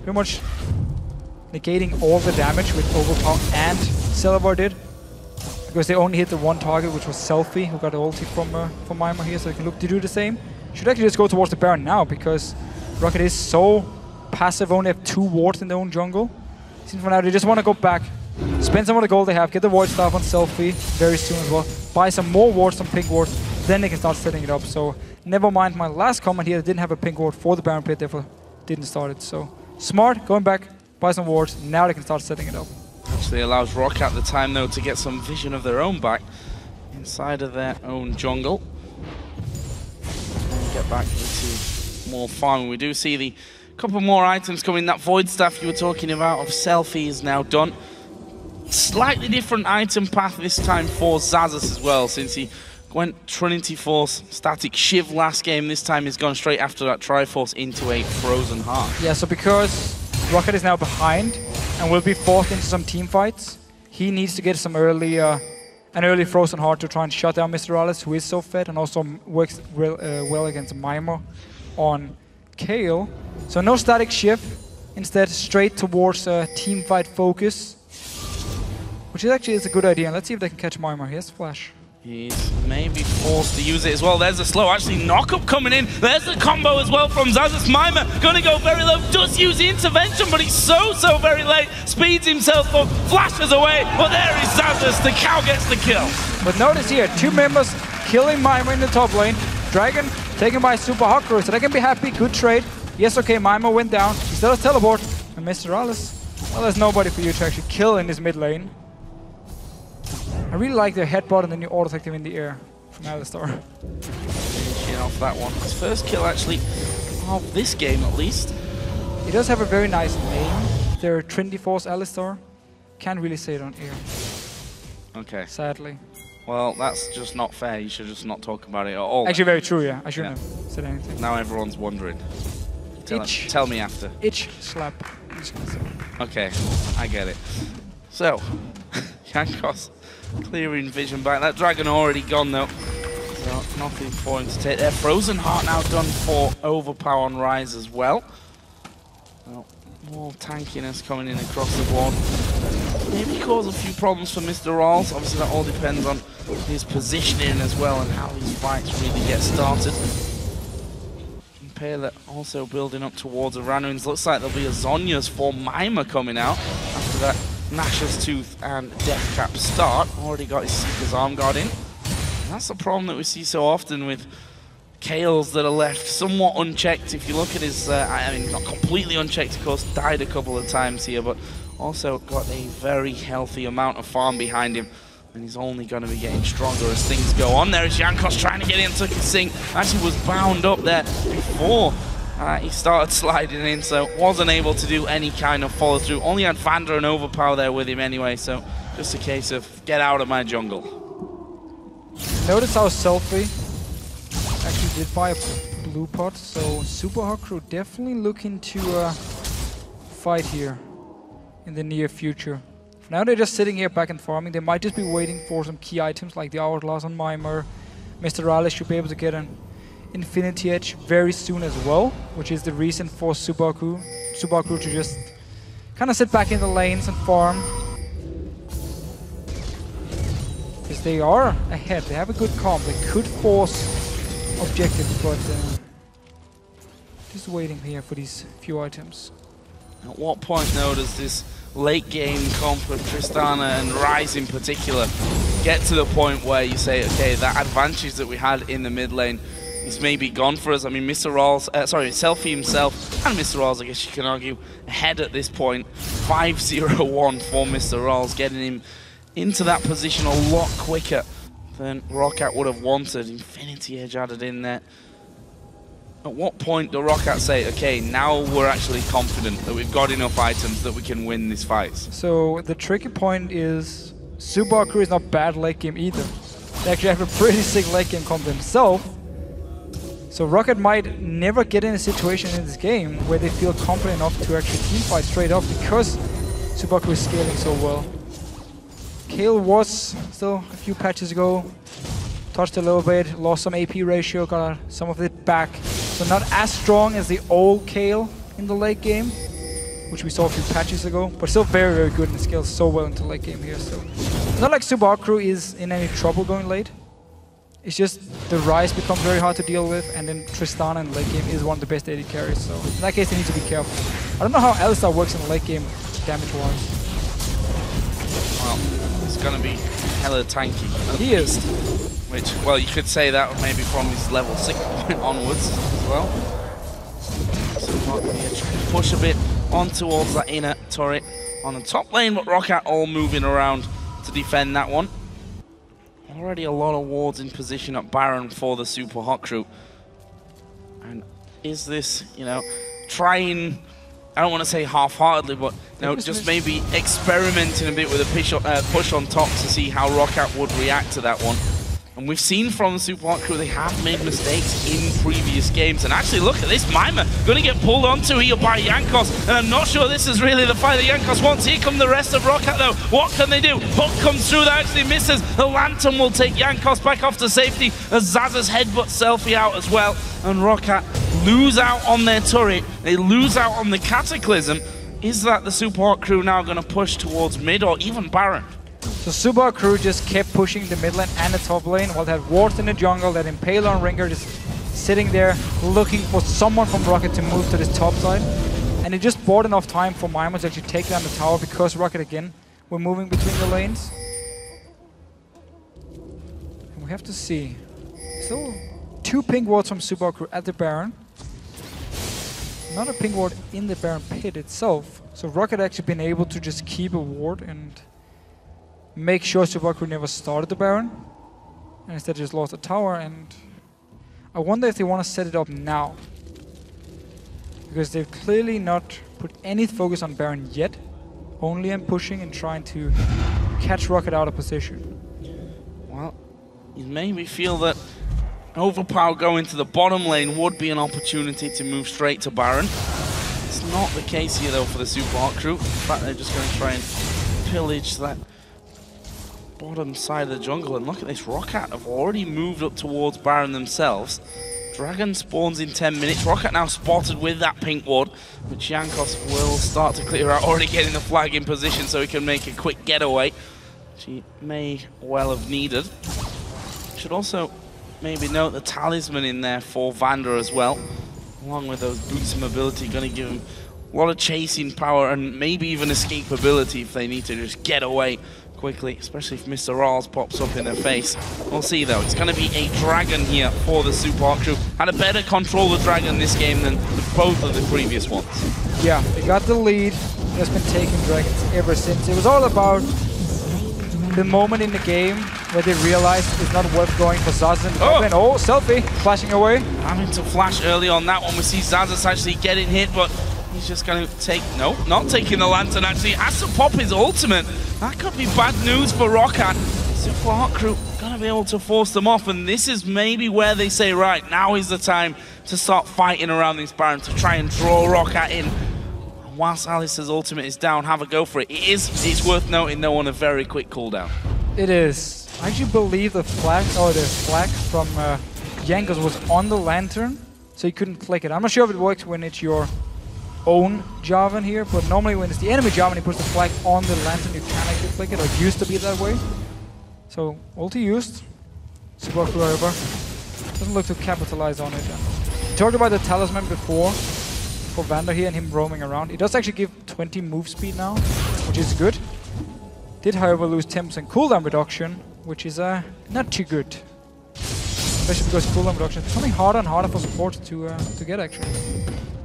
Pretty much negating all the damage with Overpow and Celaver did, because they only hit the one target, which was SELFIE, who got the ulti from Mimer here, so they can look to do the same. Should actually just go towards the Baron now, because Rocket is so passive, only have 2 wards in their own jungle. Seems for now they just want to go back, spend some of the gold they have, get the Void Staff on SELFIE very soon as well, buy some more wards, some pink wards, then they can start setting it up. So never mind my last comment here, they didn't have a pink ward for the Baron pit, therefore didn't start it. So smart, going back, buy some wards, now they can start setting it up. Actually allows Rocket at the time though to get some vision of their own back inside of their own jungle. And get back into more farming. We do see the couple more items coming. That Void Staff you were talking about of SELFIE is now done. Slightly different item path this time for Xaxus as well, since he went Trinity Force, Static Shiv last game. This time he's gone straight after that Triforce into a Frozen Heart. Yeah, so because Rocket is now behind and will be forced into some team fights, he needs to get some early, an early Frozen Heart to try and shut down MrRalleZ, who is so fed and also works well against Mimer on Kale. So no Static Shift, instead straight towards team fight focus, which is actually a good idea. And let's see if they can catch Mimer. Here's Flash. He's maybe forced to use it as well. There's a slow, actually, knock-up coming in. There's the combo as well from Xaxus. Mimer gonna go very low, does use the intervention, but he's so very late. Speeds himself up, flashes away, but there is Xaxus. The cow gets the kill. But notice here, 2 members killing Mimer in the top lane. Dragon taken by Super Hot crew, so they can be happy. Good trade. Yes, okay, Mimer went down. He still has teleport. And MrRalleZ, well, there's nobody for you to actually kill in this mid lane. I really like the headbutt and then you auto-attack him in the air from Ahlström. Finishing off that one. His first kill, actually, of this game at least. He does have a very nice name. They're Trinity Force Ahlström. Can't really say it on air. Okay. Sadly. Well, that's just not fair. You should just not talk about it at all. Actually, very true, yeah. I shouldn't have said anything. Now everyone's wondering. Tell me after. Itch slap. Okay, I get it. So, Jankos clearing vision back. That dragon already gone though. So nothing for him to take there. Frozen Heart now done for Overpow on Rise as well. So, more tankiness coming in across the board. Maybe cause a few problems for MrRalleZ. Obviously that all depends on his positioning as well and how these fights really get started. Impaler also building up towards a Ranuins. Looks like there'll be a Zhonya's for Mimer coming out after that Nash's Tooth and Deathcap start. Already got his Seeker's Arm Guard in. And that's the problem that we see so often with Kales that are left somewhat unchecked. If you look at his, I mean, not completely unchecked, of course, died a couple of times here, but also got a very healthy amount of farm behind him. And he's only going to be getting stronger as things go on. There is Jankos trying to get into kaSing. Actually was bound up there before he started sliding in, so wasn't able to do any kind of follow through. Only had VandeR and Overpow there with him anyway, so just a case of get out of my jungle. Notice how SELFIE actually did buy a blue pot, so Super Hot crew definitely looking to fight here in the near future. For now they're just sitting here back and farming. They might just be waiting for some key items like the Hourglass on Mimer. MrRalleZ should be able to get an Infinity Edge very soon as well, which is the reason for Super crew to just kind of sit back in the lanes and farm. Because because they are ahead. They have a good comp. They could force objectives, but just waiting here for these few items. At what point, though, does this late game comp with Tristana and Rise in particular get to the point where you say, okay, that advantage that we had in the mid lane is maybe gone for us? I mean, SELFIE himself, and MrRalleZ, I guess you can argue, ahead at this point. 5-0-1 for MrRalleZ, getting him into that position a lot quicker than ROC would have wanted. Infinity Edge added in there. At what point do ROC say, okay, now we're actually confident that we've got enough items that we can win this fight? So the tricky point is Subaru is not bad late game either. They actually have a pretty sick late game comp themselves. So ROC might never get in a situation in this game where they feel confident enough to actually teamfight straight up because Subaru is scaling so well. Kale was still a few patches ago, touched a little bit, lost some AP ratio, got some of it back. So not as strong as the old Kale in the late game, which we saw a few patches ago, but still very, very good and scales so well into late game here. So not like Subaru is in any trouble going late. It's just the Rise becomes very hard to deal with, and then Tristana in late game is one of the best AD carries. So in that case, they need to be careful. I don't know how Ahlström works in the late game damage-wise. Well, it's going to be hella tanky. He is. Which, well, you could say that maybe from his level 6 point onwards as well. So trying to push a bit on towards that inner turret on the top lane, but ROC all moving around to defend that one. Already a lot of wards in position at Baron for the Super Hot Crew. And is this, you know, trying, I don't want to say half-heartedly, but you know, just maybe experimenting a bit with a push on top to see how ROC would react to that one. And we've seen from the Super Hot Crew they have made mistakes in previous games. And actually, look at this, Mimer going to get pulled onto here by Jankos. And I'm not sure this is really the fight that Jankos wants. Here come the rest of ROC though. What can they do? Hook comes through, that actually misses. The Lantern will take Jankos back off to safety as Xaxus headbutts SELFIE out as well. And ROC lose out on their turret. They lose out on the Cataclysm. Is that the Super Hot Crew now going to push towards mid or even Baron? So Subaru just kept pushing the mid lane and the top lane while they had wards in the jungle, that Impaler and Ringer just sitting there looking for someone from Rocket to move to this top side. And it just bought enough time for Mimer to actually take down the tower because Rocket again were moving between the lanes. And we have to see. Still 2 pink wards from Subaru at the Baron. Not a pink ward in the Baron pit itself. So Rocket actually been able to just keep a ward and make sure Subaru never started the Baron, and instead just lost the tower. And I wonder if they want to set it up now, because they've clearly not put any focus on Baron yet, only on pushing and trying to catch Rocket out of position. Well, you maybe feel that Overpow going to the bottom lane would be an opportunity to move straight to Baron. It's not the case here though for the Super Hot Crew. In fact, they're just going to try and pillage that bottom side of the jungle. And look at this, ROC have already moved up towards Baron themselves. Dragon spawns in 10 minutes. ROC now spotted with that pink ward, which Jankos will start to clear out, already getting the flag in position so he can make a quick getaway, which he may well have needed. Should also maybe note the talisman in there for VandeR as well, along with those boots of mobility, going to give him a lot of chasing power and maybe even escapability if they need to just get away quickly, especially if MrRalleZ pops up in their face. We'll see though, it's going to be a dragon here for the Super Hot Crew. Had a better control of dragon this game than both of the previous ones. Yeah, they got the lead, just been taking dragons ever since. It was all about the moment in the game where they realized it's not worth going for Xaxus. Oh, SELFIE flashing away. Having to flash early on that one. We see Xaxus actually getting hit, but he's just going to take, no, not taking the Lantern actually. Has to pop his ultimate. That could be bad news for ROC. Super Hot Crew going to be able to force them off, and this is maybe where they say, right, now is the time to start fighting around this Baron to try and draw ROC in. And whilst Alice's ultimate is down, have a go for it. It's worth noting though on a very quick cooldown. It is. I actually believe the flag from Jankos was on the Lantern, so he couldn't flick it. I'm not sure if it works when it's your own Jarvan here, but normally when it's the enemy Jarvan, he puts the flag on the Lantern, you can actually flick it, or it used to be that way. So ulti used. Super crew over. Doesn't look to capitalize on it. We talked about the talisman before for VandeR here and him roaming around. It does actually give 20 move speed now, which is good. Did however lose 10% cooldown reduction, which is not too good. Especially because cooldown reduction is becoming harder and harder for support to get actually.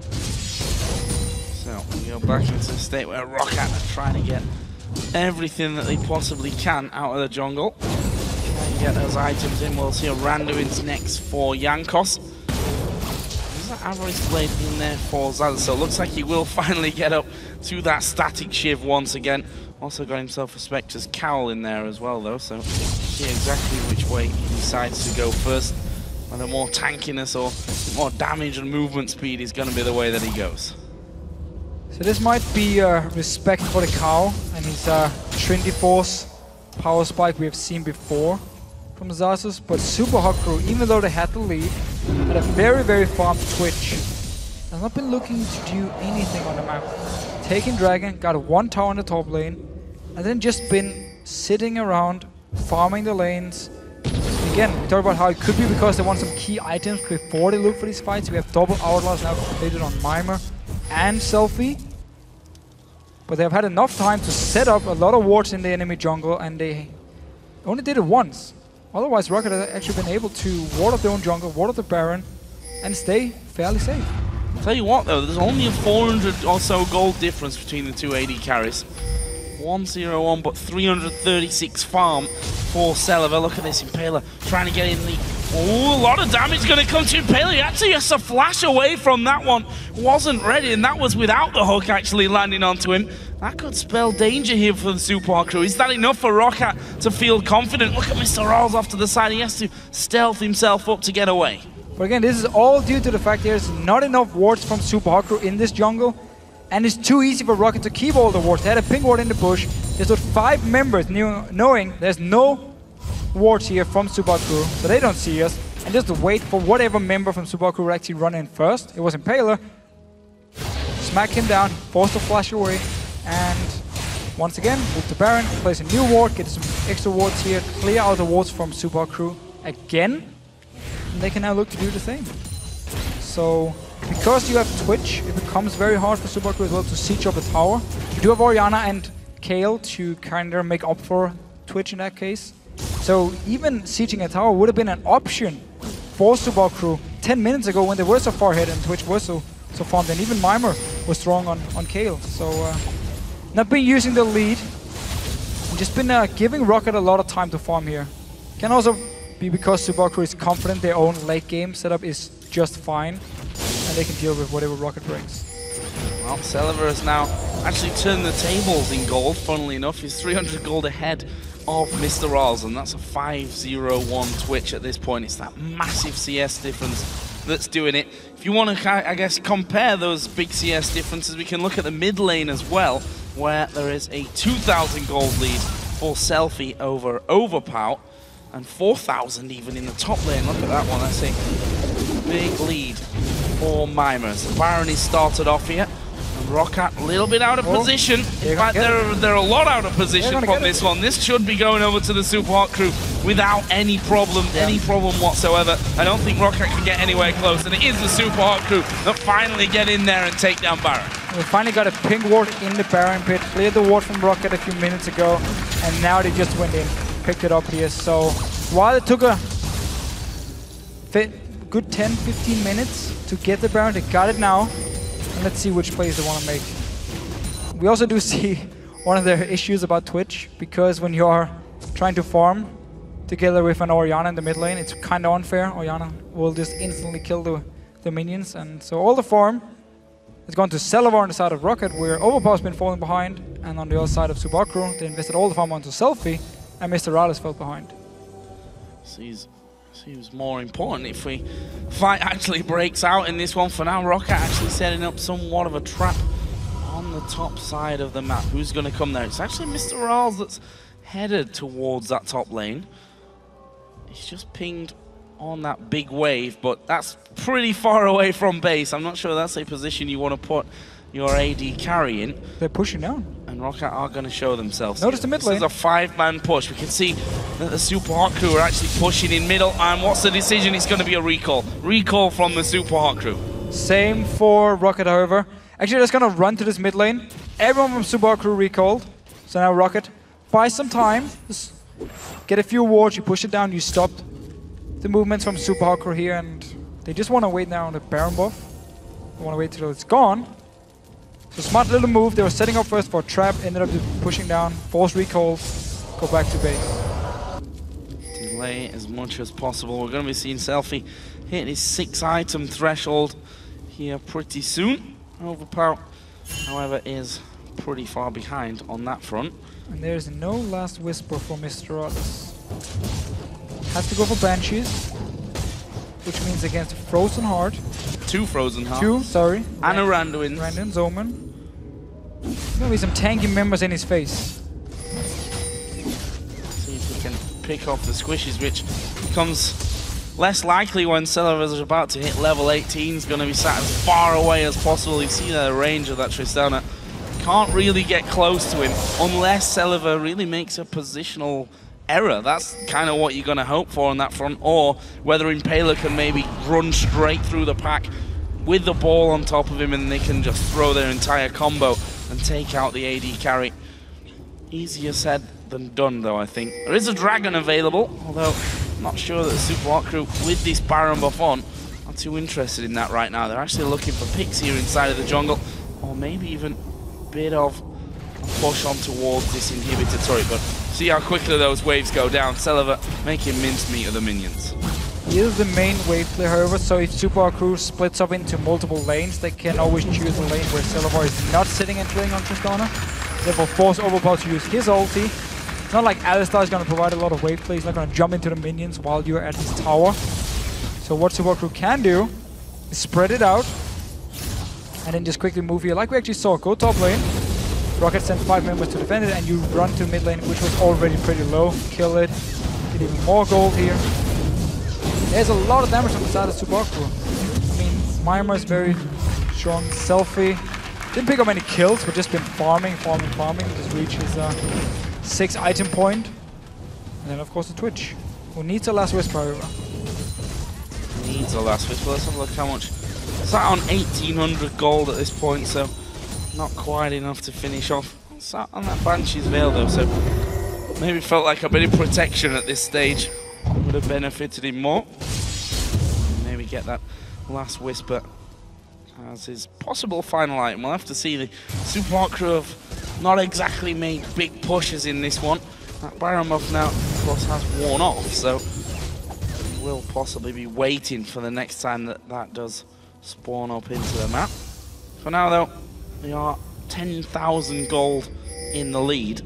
So we go back into the state where ROC are trying to get everything that they possibly can out of the jungle. Try and get those items in. We'll see a Randuin's next for Jankos. There's that average blade in there for Xaxus, so it looks like he will finally get up to that static shiv once again. Also got himself a Spectre's Cowl in there as well though, so see exactly which way he decides to go first. Whether more tankiness or more damage and movement speed is going to be the way that he goes. So this might be respect for the cow and his Trinity Force power spike we have seen before from Xaxus, but Super Hot Crew, even though they had the lead, had a very farmed Twitch. Has not been looking to do anything on the map. Taking Dragon, got one tower in the top lane, and then just been sitting around, farming the lanes. Again, we talked about how it could be because they want some key items before they look for these fights. We have double Hourglass now completed on Mimer and SELFIE. But they've had enough time to set up a lot of wards in the enemy jungle, and they only did it once. Otherwise, Rocket has actually been able to ward up their own jungle, ward up the Baron, and stay fairly safe. Tell you what though, there's only a 400 or so gold difference between the two AD carries. 101, but 336 farm for Celaver. Look at this, Impaler trying to get in the... Oh, a lot of damage going to come to Impaler. He actually has to flash away from that one. Wasn't ready, and that was without the hook actually landing onto him. That could spell danger here for the Super Hot Crew. Is that enough for Rocket to feel confident? Look at MrRalleZ off to the side. He has to stealth himself up to get away. But again, this is all due to the fact there's not enough wards from Super Hot Crew in this jungle. And it's too easy for Rocket to keep all the wards. They had a pink ward in the bush. They stood 5 members knowing there's no wards here from Super Hot Crew, so they don't see us. And just wait for whatever member from Super Hot Crew would actually run in first. It was Impaler. Smack him down, force the flash away, and once again, move to Baron, place a new ward, get some extra wards here, clear out the wards from Super Hot Crew again, and they can now look to do the same. So, because you have Twitch, it becomes very hard for Super Hot Crew as well to siege up a tower. You do have Orianna and Kayle to kind of make up for Twitch in that case. So even sieging a tower would have been an option for Super Hot Crew 10 minutes ago when they were so far ahead and Twitch was so farmed, and even Mimer was strong on Kayle. So not been using the lead, and just been giving Rocket a lot of time to farm here. Can also be because Super Hot Crew is confident their own late game setup is just fine, and they can deal with whatever Rocket brings. Well, Celaver has now actually turned the tables in gold, funnily enough. He's 300 gold ahead of MrRalleZ, and that's a 5-0-1 Twitch at this point. It's that massive CS difference that's doing it. If you want to, I guess, compare those big CS differences, we can look at the mid lane as well, where there is a 2,000 gold lead for SELFIE over Overpow, and 4,000 even in the top lane. Look at that one, that's a big lead for Mimer. So Baron is started off here. Rocket a little bit out of position. In fact, they're a lot out of position from this one. This should be going over to the Super Hot Crew without any problem whatsoever. I don't think Rocket can get anywhere close, and it is the Super Hot Crew that finally get in there and take down Baron. We finally got a pink ward in the Baron pit, cleared the ward from Rocket a few minutes ago, and now they just went in, picked it up here. So while it took a good 10-15 minutes to get the Baron, they got it now. And let's see which plays they want to make. We also do see one of the issues about Twitch, because when you're trying to farm together with an Orianna in the mid lane, it's kind of unfair. Orianna will just instantly kill the minions, and so all the farm has gone to Celaver on the side of Rocket, where Overpow's been falling behind, and on the other side of Super Hot Crew, they invested all the farm onto SELFIE, and MrRalleZ fell behind. Seems more important if we fight actually breaks out in this one. For now, Rocket actually setting up somewhat of a trap on the top side of the map. Who's going to come there? It's actually MrRalleZ that's headed towards that top lane. He's just pinged on that big wave, but that's pretty far away from base. I'm not sure that's a position you want to put your AD carry in. They're pushing down. And Rocket are going to show themselves. Notice the mid lane. This is a 5-man push. We can see that the Super Hot crew are actually pushing in middle. And what's the decision? It's going to be a recall. Recall from the Super Hot crew. Same for Rocket, however. Actually, they're just going to run to this mid lane. Everyone from Super Hot crew recalled. So now Rocket, buy some time. Just get a few wards, you push it down, you stop the movements from Super Hot crew here. And they just want to wait now on the Baron buff. They want to wait till it's gone. So smart little move. They were setting up first for a trap, ended up just pushing down, force recalls, go back to base. Delay as much as possible. We're going to be seeing SELFIE hit his 6-item threshold here pretty soon. Overpow, however, is pretty far behind on that front. And there's no last whisper for MrRalleZ. Has to go for Banshees, which means against a Frozen Heart. 2 Frozen Hearts. 2, sorry. And a Randuin. Randuin's Omen. Gonna be some tanky members in his face. See if he can pick off the squishes, which becomes less likely when Celaver is about to hit level 18. He's going to be sat as far away as possible. You see the range of that Tristana. Can't really get close to him unless Celaver really makes a positional error. That's kind of what you're going to hope for on that front, or whether Impaler can maybe run straight through the pack with the ball on top of him and they can just throw their entire combo and take out the AD carry. Easier said than done, though, I think. There is a Dragon available, although I'm not sure that the Super Hot crew, with this Baron buff on, are too interested in that right now. They're actually looking for picks here inside of the jungle, or maybe even a bit of a push on towards this inhibitor turret. But see how quickly those waves go down. Celaver making mincemeat of the minions. He is the main wave player, however, so if Super Hot crew splits up into multiple lanes, they can always choose a lane where Celaver is not sitting and playing on Tristana. Therefore force Overpow to use his ulti. It's not like Ahlström is going to provide a lot of wave play. He's not going to jump into the minions while you're at his tower. So what Super Hot crew can do is spread it out and then just quickly move here. Like we actually saw, go top lane. Rocket sends 5 members to defend it and you run to mid lane, which was already pretty low. Kill it, get even more gold here. There's a lot of damage on the side of Super Hot crew. I mean, Mimer is very strong. SELFIE didn't pick up any kills, but just been farming. Just reach his 6-item point. And then, of course, the Twitch, who needs a last whisper, however. Needs a last whisper. Let's have a look how much. Sat on 1,800 gold at this point, so not quite enough to finish off. Sat on that Banshee's Veil, though, so maybe felt like a bit of protection at this stage would have benefited him more. Maybe get that last whisper as his possible final item. We'll have to see. The Super Hot crew have not exactly made big pushes in this one. That Baron buff now, of course, has worn off, so we'll possibly be waiting for the next time that does spawn up into the map. For now, though, we are 10,000 gold in the lead.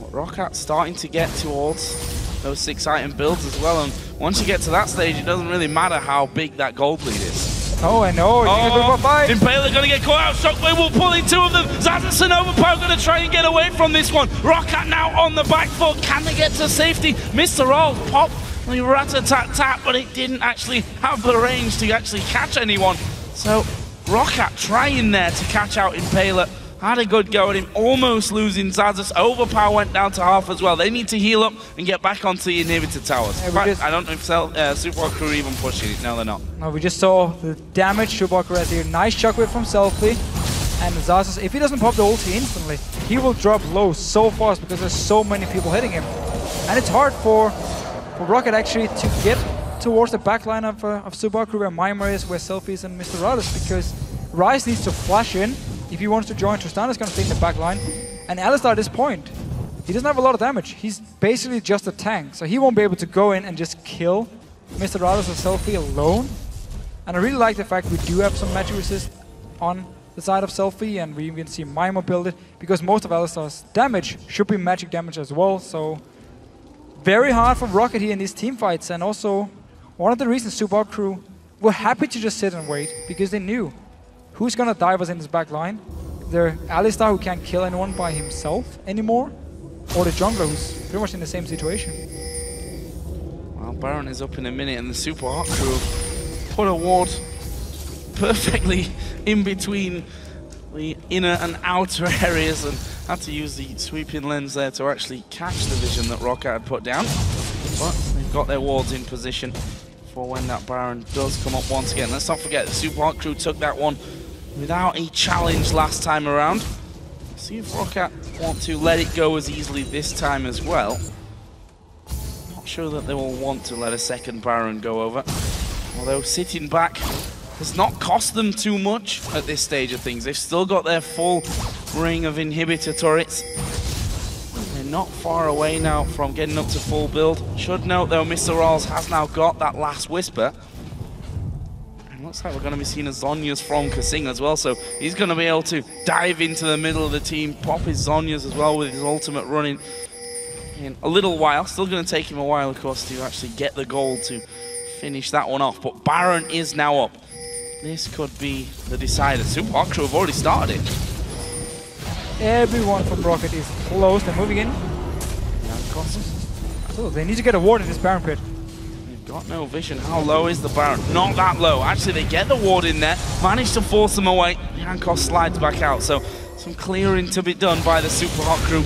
Rockat's starting to get towards those 6-item builds as well, and once you get to that stage, it doesn't really matter how big that gold lead is. Oh, I know. Impaler gonna get caught out. Shockwave will pull in 2 of them. Xaxus and Overpow gonna try and get away from this one. Rocket now on the back foot. Can they get to safety? MrRalleZ pop the rat-a-tat-tat, but it didn't actually have the range to actually catch anyone. So Rocket trying there to catch out Impaler. Had a good go at him, almost losing Xaxus. Overpow went down to half as well. They need to heal up and get back onto the inhibitor towers. Yeah, I don't know if Super Hot crew are even pushing it. No, they're not. No, we just saw the damage Super Hot crew has here. Nice shockwave from SELFIE. And Xaxus, if he doesn't pop the ulti instantly, he will drop low so fast because there's so many people hitting him. And it's hard for Rocket actually to get towards the backline of Super Hot crew where Mimer is, where SELFIE is, and MrRalleZ, because Ryze needs to flash in. If he wants to join, Tristana's going to stay in the back line. And Ahlström at this point, he doesn't have a lot of damage. He's basically just a tank. So he won't be able to go in and just kill MrRalleZ or SELFIE alone. And I really like the fact we do have some magic resist on the side of SELFIE. And we even see Mimer build it. Because most of Ahlström's damage should be magic damage as well. So very hard for Rocket here in these team fights. And also one of the reasons Super Hot crew were happy to just sit and wait. Because they knew who's gonna dive us in this back line? They're Ahlström, who can't kill anyone by himself anymore, or the jungler, who's pretty much in the same situation. Well, Baron is up in a minute, and the Super Hot crew put a ward perfectly in between the inner and outer areas and had to use the sweeping lens there to actually catch the vision that ROC had put down. But they've got their wards in position for when that Baron does come up once again. Let's not forget the Super Hot Crew took that one without a challenge last time around. See if ROC want to let it go as easily this time as well. Not sure that they will want to let a second Baron go over. Although sitting back has not cost them too much at this stage of things. They've still got their full ring of inhibitor turrets. They're not far away now from getting up to full build. Should note though, MrRalleZ has now got that last Whisper. And looks like we're going to be seeing a Zhonya's from kaSing as well, so he's going to be able to dive into the middle of the team, pop his Zhonya's as well with his ultimate running in a little while. Still going to take him a while, of course, to actually get the gold to finish that one off. But Baron is now up. This could be the decider. Super Hot Crew have already started it. Everyone from Rocket is close. They're moving in. Jankos. So they need to get a ward in this Baron pit. They've got no vision. How low is the Baron? Not that low. Actually, they get the ward in there. Manage to force them away. Jankos slides back out. So some clearing to be done by the Super Hot Crew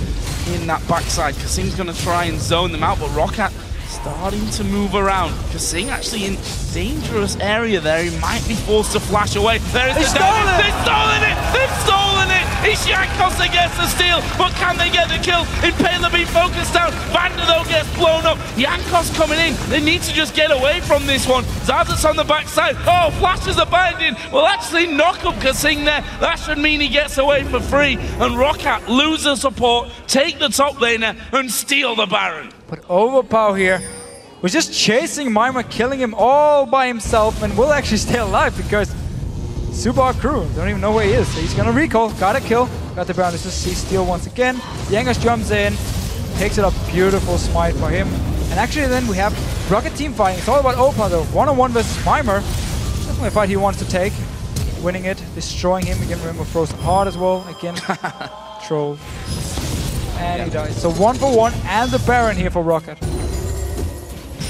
in that backside. kaSing's going to try and zone them out, but Rocket starting to move around. kaSing actually in dangerous area there. He might be forced to flash away. There is the down. They've stolen it! They've stolen it! It's Jankos that gets the steal, but can they get the kill? Impaler being focused out. VandeR though gets blown up. Jankos coming in. They need to just get away from this one. Xaxus on the backside. Oh, flashes are binding. Will actually knock up kaSing there. That should mean he gets away for free. And Rocket lose the support, take the top laner, and steal the Baron. But Overpow here was just chasing Mimer, killing him all by himself, and will actually stay alive because Super Hot Crew don't even know where he is. So he's gonna recall, got a kill, got the Baron. This is C-Steal once again. Jankos jumps in, takes it up, beautiful smite for him. And actually then we have Rocket team fighting. It's all about Overpow though, one-on-one versus Mimer. Definitely a fight he wants to take. Winning it, destroying him. Again, remember Frozen Heart as well. Again, troll. And he dies. So 1-for-1 and the Baron here for Rocket.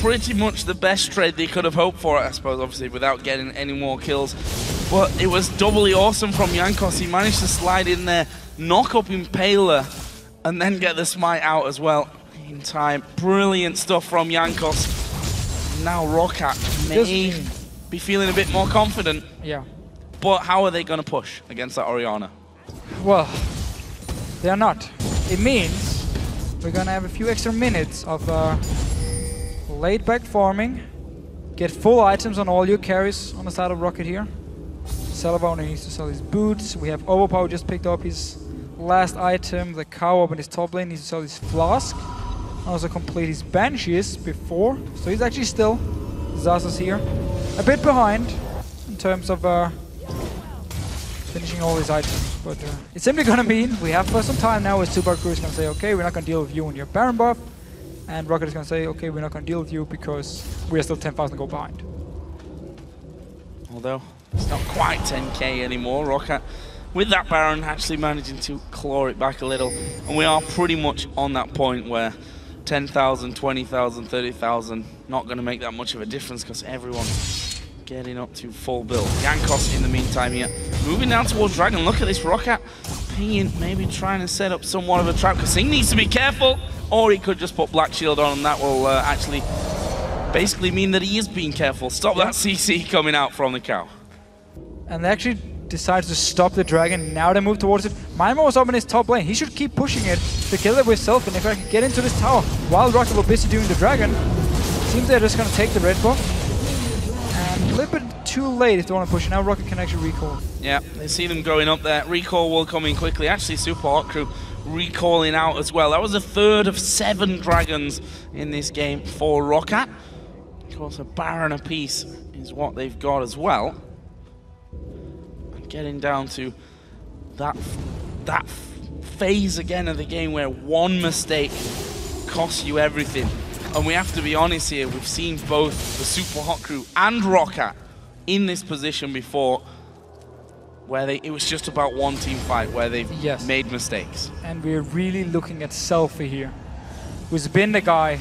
Pretty much the best trade they could have hoped for, I suppose, obviously, without getting any more kills. But it was doubly awesome from Jankos. He managed to slide in there, knock up Impaler, and then get the smite out as well in time. Brilliant stuff from Jankos. Now Rocket may be feeling a bit more confident. Yeah. But how are they going to push against that Orianna? Well, they are not. It means we're going to have a few extra minutes of laid back farming. Get full items on all your carries on the side of Rocket here. Celaver only needs to sell his boots. We have Overpow just picked up his last item. The cow up in his top lane needs to sell his flask. Also complete his banshees before. So he's actually still, Xaxus here, a bit behind in terms of finishing all his items. But it's simply going to mean we have for some time now where Super Hot Crew is going to say, okay, we're not going to deal with you and your Baron buff. And Rocket is going to say, okay, we're not going to deal with you because we are still 10,000 gold behind. Although it's not quite 10k anymore, Rocket with that Baron actually managing to claw it back a little. And we are pretty much on that point where 10,000, 20,000, 30,000 not going to make that much of a difference because everyone's getting up to full build. Jankos in the meantime here, moving down towards Dragon. Look at this Rocket pinging, maybe trying to set up somewhat of a trap. kaSing needs to be careful, or he could just put Black Shield on and that will actually basically mean that he is being careful. Stop that CC coming out from the cow. And they actually decided to stop the Dragon. Now they move towards it. Mimer was up in his top lane. He should keep pushing it to kill it with SELFIE. And if I can get into this tower while Rocket were busy doing the Dragon, seems they're just going to take the red buff. And a little bit too late if they want to push it. Now Rocket can actually recall. Yeah, they see them going up there. Recall will come in quickly. Actually, Super Hot Crew recalling out as well. That was a third of 7 dragons in this game for Rocket. Of course, a Baron apiece is what they've got as well. And getting down to that phase again of the game where one mistake costs you everything. And we have to be honest here, we've seen both the Super Hot Crew and Rocket in this position before, where it was just about one team fight, where they've made mistakes. And we're really looking at SELFIE here, who's been the guy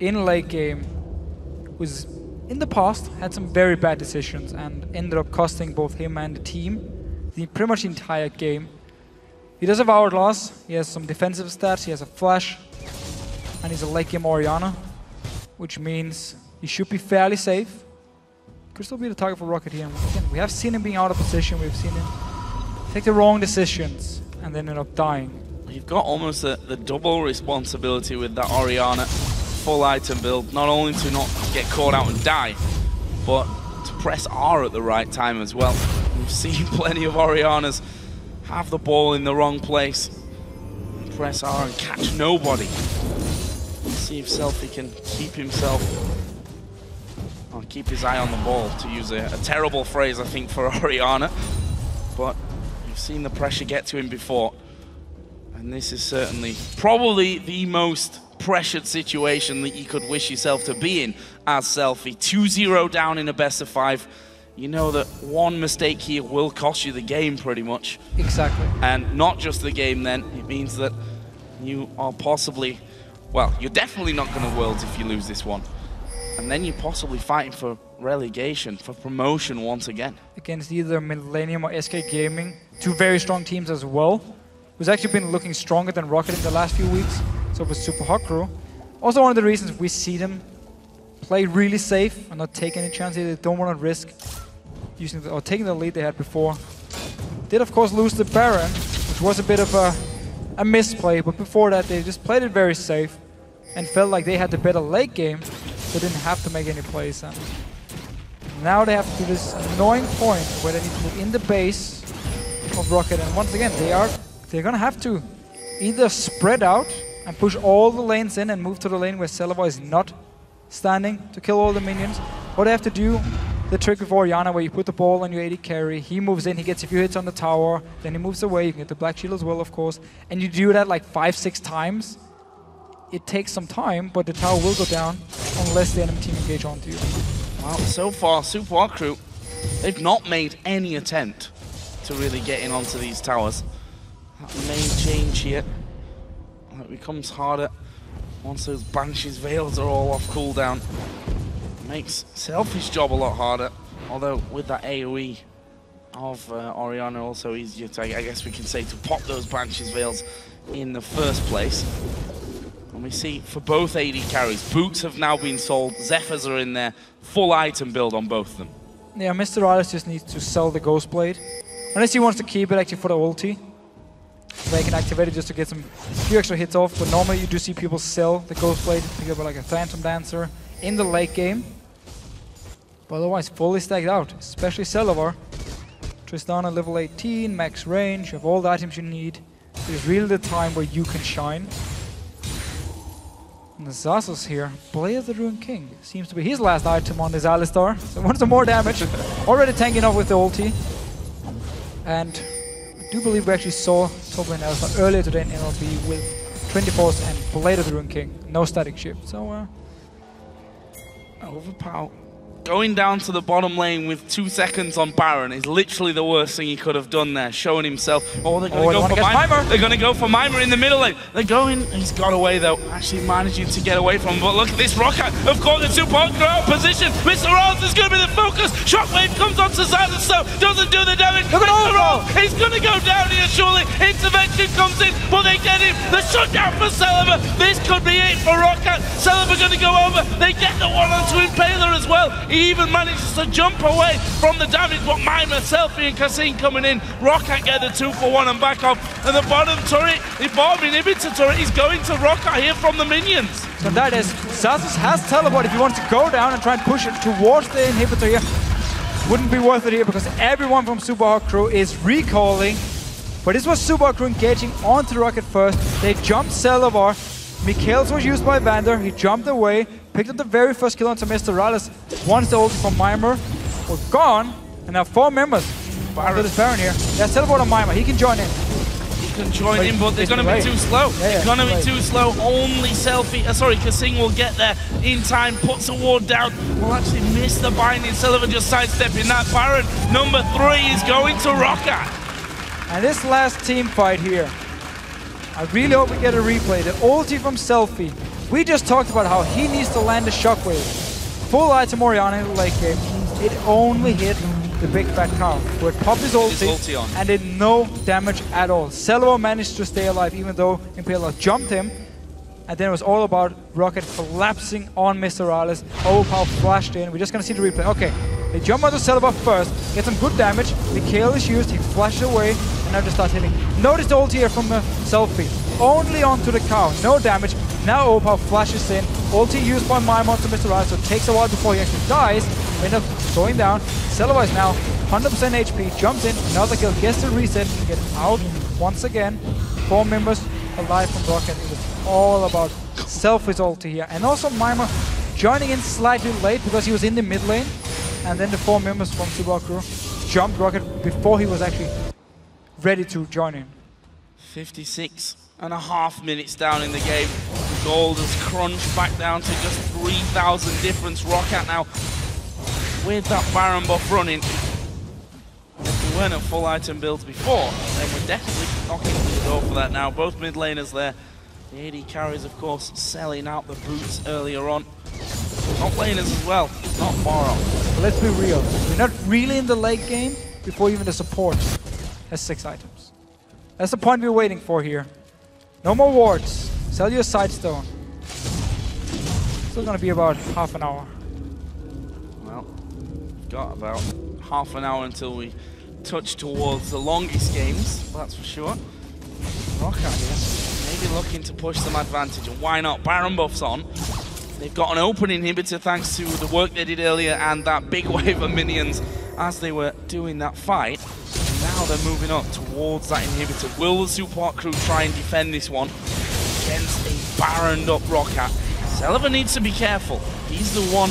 in late game, who's in the past had some very bad decisions and ended up costing both him and the team. pretty much the entire game. He does have Hourglass, he has some defensive stats, he has a flash, and he's a late game Orianna, which means he should be fairly safe. Could still be the target for Rocket here. Again, we have seen him being out of position, we've seen him take the wrong decisions and then end up dying. You've got almost the double responsibility with that Orianna full item build, not only to not get caught out and die, but to press R at the right time as well. We've seen plenty of Oriannas have the ball in the wrong place, press R and catch nobody. Let's see if SELFIE can keep himself, or keep his eye on the ball, to use a terrible phrase I think for Orianna, but you've seen the pressure get to him before. And this is certainly probably the most pressured situation that you could wish yourself to be in as SELFIE. 2-0 down in a best of 5. You know that one mistake here will cost you the game pretty much. Exactly. And not just the game then, it means that you are possibly, well, you're definitely not going to Worlds if you lose this one. And then you're possibly fighting for relegation, for promotion once again. Against either Millennium or SK Gaming, two very strong teams as well. Who's actually been looking stronger than Rocket in the last few weeks. So with Super Hot Crew. Also one of the reasons we see them play really safe and not take any chances. They don't want to risk using or taking the lead they had before. Did of course lose the Baron, which was a bit of a misplay, but before that they just played it very safe and felt like they had the better late game, so didn't have to make any plays. And now they have to do this annoying point where they need to move in the base of Rocket, and once again they're gonna have to either spread out and push all the lanes in and move to the lane where Celaver is not standing to kill all the minions, or they have to do the trick with Orianna where you put the ball on your AD carry, he moves in, he gets a few hits on the tower, then he moves away, you can get the Black Shield as well of course, and you do that like 5-6 times. It takes some time, but the tower will go down unless the enemy team engage onto you. Well, so far Super Hot Crew, they've not made any attempt to really get in onto these towers. That may change here. It becomes harder once those Banshee's Veils are all off cooldown. Makes SELFIE's job a lot harder, although with that AoE of Orianna also easier to, I guess we can say, to pop those Banshee's Veils in the first place. And we see for both AD carries, boots have now been sold, Zephyrs are in there, full item build on both of them. Yeah, MrRalleZ just needs to sell the Ghost Blade. Unless he wants to keep it actually for the ulti. They can activate it just to get some few extra hits off, but normally you do see people sell the Ghost Blade, pick up like a Phantom Dancer in the late game. But otherwise fully stacked out, especially Celaver. Tristana level 18, max range, you have all the items you need. It's really the time where you can shine. And the Xaxus here, Blade of the Ruined King, seems to be his last item on this Ahlström. So wants some more damage, already tanking off with the ulti. And I do believe we actually saw top lane Ahlström earlier today in MLB with 24s and Blade of the Ruined King, no static shift. So Overpow going down to the bottom lane with 2 seconds on Baron is literally the worst thing he could have done there, showing himself. Oh, they're going to go for Mimer. They're going to go for Mimer in the middle lane. They're going, he's got away though, actually managing to get away from him. But look at this Rocket, of course, the Super Hot Crew out of position. MrRalleZ is going to be the focus. Shockwave comes onto Xaxus, so doesn't do the damage. Look at Overpow. He's going to go down here, surely. Intervention comes in, but they get him. The shutdown for Celaver. This could be it for Rocket. Celaver going to go over. They get the one onto Impaler as well. He even manages to jump away from the damage, but Mimer, SELFIE and kaSing coming in. Rocket get the 2-for-1 and back off. And the bottom turret, the bottom inhibitor turret is going to Rocket here from the minions. So that is, Xaxus has teleport if he wants to go down and try and push it towards the inhibitor here. Wouldn't be worth it here because everyone from Super Hot Crew is recalling. But this was Super Hot Crew engaging onto Rocket first. They jumped Celaver. Mikhails was used by VandeR. He jumped away, picked up the very first kill onto MrRalleZ. Once the ulti from Mimer was gone, and now 4 members onto this Baron here. There's teleport on Mimer. He can join in. He can join in, but they're going to be too slow. They're going to be too slow. Only kaSing will get there in time. Puts a ward down. Will actually miss the binding. Celaver just sidestepping that. Baron number 3 is going to Rocket. And this last team fight here, I really hope we get a replay. The ulti from SELFIE. We just talked about how he needs to land a Shockwave. Full item Orianna in the late game. It only hit the big fat cow, who had popped his ulti on. and did no damage at all. Celaver managed to stay alive even though Impaler jumped him. And then it was all about Rocket collapsing on MrRalleZ. Overpow flashed in. We're just gonna see the replay. Okay, they jump onto Celaver first, get some good damage. Mikael is used, he flashes away, and now just starts hitting. Notice the ulti here from the SELFIE. Only onto the cow, no damage. Now Overpow flashes in. Ulti used by Mimer to MrRalleZ, so it takes a while before he actually dies. We end up going down. Celaver is now 100% HP, jumps in, another kill, gets the reset, get out once again. 4 members alive from Rocket. It was all about SELFIE's ulti here. And also Mimer joining in slightly late because he was in the mid lane. And then the 4 members from Super Crew jumped Rocket before he was actually ready to join in. 56.5 minutes down in the game. The gold has crunched back down to just 3,000 difference. Rocket now with that Baron buff running. If we weren't at full item builds before, then we're definitely knocking on the door for that now. Both mid laners there. The AD carries, of course, selling out the boots earlier on. Top laners as well, not far off. But let's be real, we're not really in the late game before even the support has 6 items. That's the point we're waiting for here. No more wards. Sell your Sidestone. Still gonna be about half an hour. Well, got about half an hour until we touch towards the longest games, that's for sure. Rocket here. Maybe looking to push some advantage, and why not? Baron buff's on. They've got an open inhibitor thanks to the work they did earlier and that big wave of minions as they were doing that fight. Now they're moving up towards that inhibitor. Will the support crew try and defend this one against a Baroned up Rocket? Celaver needs to be careful. He's the one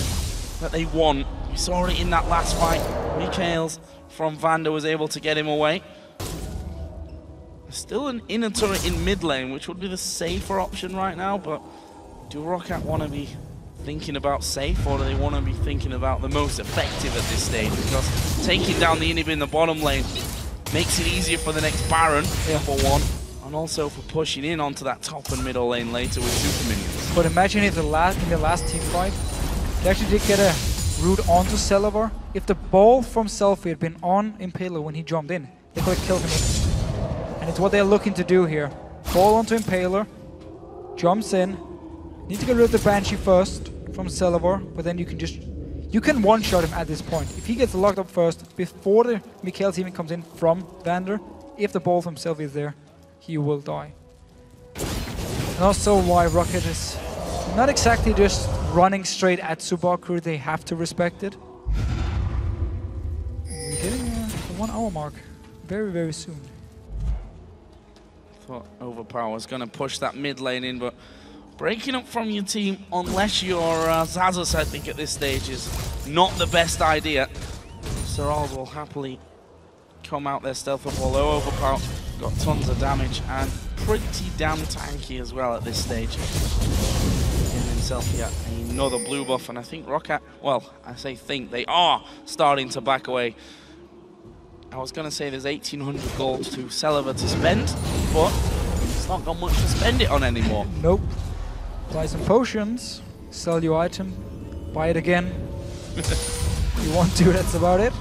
that they want. We saw it in that last fight. Mikael's from VandeR was able to get him away. Still an inner turret in mid lane, which would be the safer option right now, but do Rocket want to be thinking about safe, or do they want to be thinking about the most effective at this stage? Because taking down the inhib in the bottom lane makes it easier for the next Baron, for one, and also for pushing in onto that top and middle lane later with super minions. But imagine if in the last team fight, they actually did get a route onto Celaver. If the ball from SELFIE had been on Impaler when he jumped in, they could have killed him. And it's what they're looking to do here. Ball onto Impaler, jumps in. Need to get rid of the Banshee first from Celaver, but then you can one-shot him at this point. If he gets locked up first, before the Mikael's even comes in from VandeR, if the ball from SELFIE is there, he will die. And also why Rocket is not exactly just running straight at Super Crew, they have to respect it. We're hitting the 1 hour mark very, very soon. Thought Overpow was going to push that mid lane in, but breaking up from your team, unless you're Xaxus, I think at this stage is not the best idea. MrRalleZ will happily come out there stealth up, although Overpow got tons of damage and pretty damn tanky as well at this stage. Getting himself yet another blue buff, and I think Rocket, well, I say think, they are starting to back away. I was going to say there's 1,800 gold to Celaver to spend, but it's not got much to spend it on anymore. Nope. Buy some potions, sell your item, buy it again. You want to, that's about it.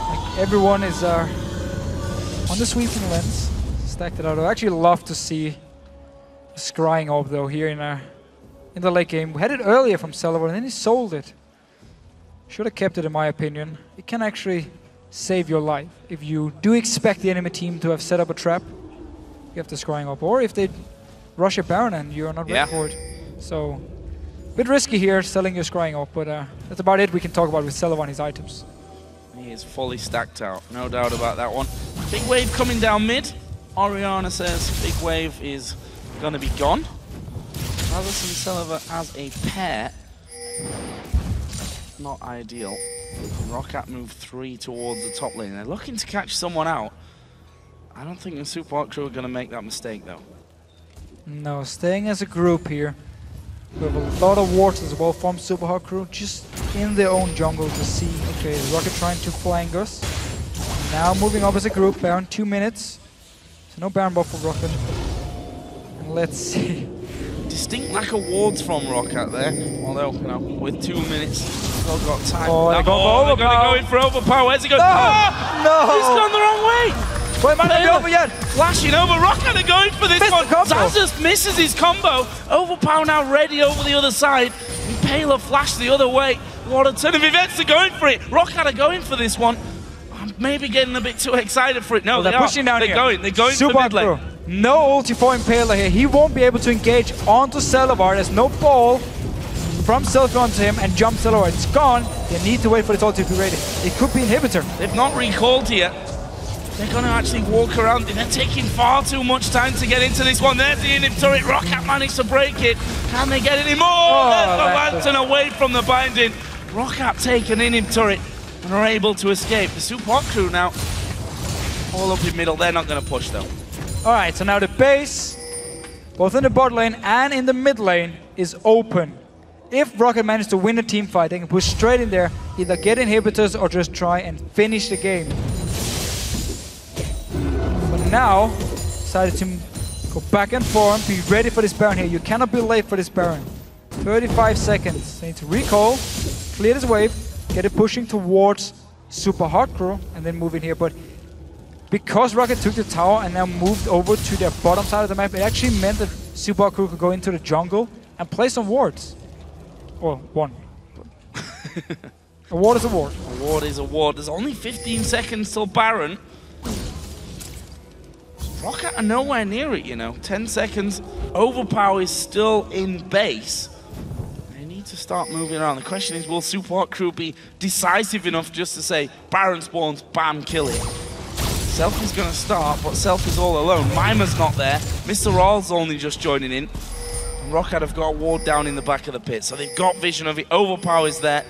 Like everyone is on the sweeping lens, stacked it out. I'd actually love to see a scrying orb though here in the late game. We had it earlier from Celaver and then he sold it. Should have kept it in my opinion. It can actually save your life. If you do expect the enemy team to have set up a trap, you have the scrying orb. Or if they rush a Baron and you're not ready for it. So, a bit risky here selling your scrying orb, but that's about it we can talk about with Celaver and his items. He is fully stacked out, no doubt about that one. Big wave coming down mid. Oriana says big wave is going to be gone. Xaxus and Celaver as a pair, not ideal. Rocket move 3 towards the top lane. They're looking to catch someone out. I don't think the support crew are going to make that mistake though. No, staying as a group here. We have a lot of wards as well from Super Crew, just in their own jungle to see, okay, Rocket trying to flank us. Now moving up as a group, Baron 2 minutes. So no Baron buff for Rocket. And let's see. Distinct lack of wards from Rocket there, although, you know, with 2 minutes still got time. Oh, they're going to go in for Overpow. Where's he going? No! He's gone the wrong way! Wait, might not be over yet. Flashing over, Rockadder going for this one. Xaxus misses his combo. Overpow now ready over the other side. Impaler flashed the other way. What a turn of events are going for it. Rockadder going for this one. I'm maybe getting a bit too excited for it. No, they're pushing down here. They're going Super for mid lane. No ulti for Impaler here. He won't be able to engage onto Celaver. There's no ball from SELFIE onto him and jump Celaver. It's gone. They need to wait for this ulti to be ready. It could be inhibitor. They've not recalled here. They're going to actually walk around. They're taking far too much time to get into this one. There's the inhib turret. Rocket managed to break it. Can they get any more? There's the lantern away from the binding. Rocket take an inhib turret and are able to escape. The support crew now all up in middle. They're not going to push though. All right, so now the base, both in the bot lane and in the mid lane, is open. If Rocket manages to win a team fight, they can push straight in there, either get inhibitors or just try and finish the game. But now, decided to go back and forth, be ready for this Baron here. You cannot be late for this Baron. 35 seconds. They need to recall, clear this wave, get it pushing towards Super Hard Crew, and then move in here. But because Rocket took the tower and now moved over to their bottom side of the map, it actually meant that Super Hard Crew could go into the jungle and play some wards. Or one. A ward is a ward. A ward is a ward. There's only 15 seconds till Baron. Rocket are nowhere near it, you know. 10 seconds. Overpow is still in base. They need to start moving around. The question is, will Support Crew be decisive enough just to say, Baron spawns, bam, kill it? SELFIE's going to start, but SELFIE's all alone. Mimer's not there. MrRalleZ only just joining in. And Rocket have got a ward down in the back of the pit, so they've got vision of it. Overpow is there.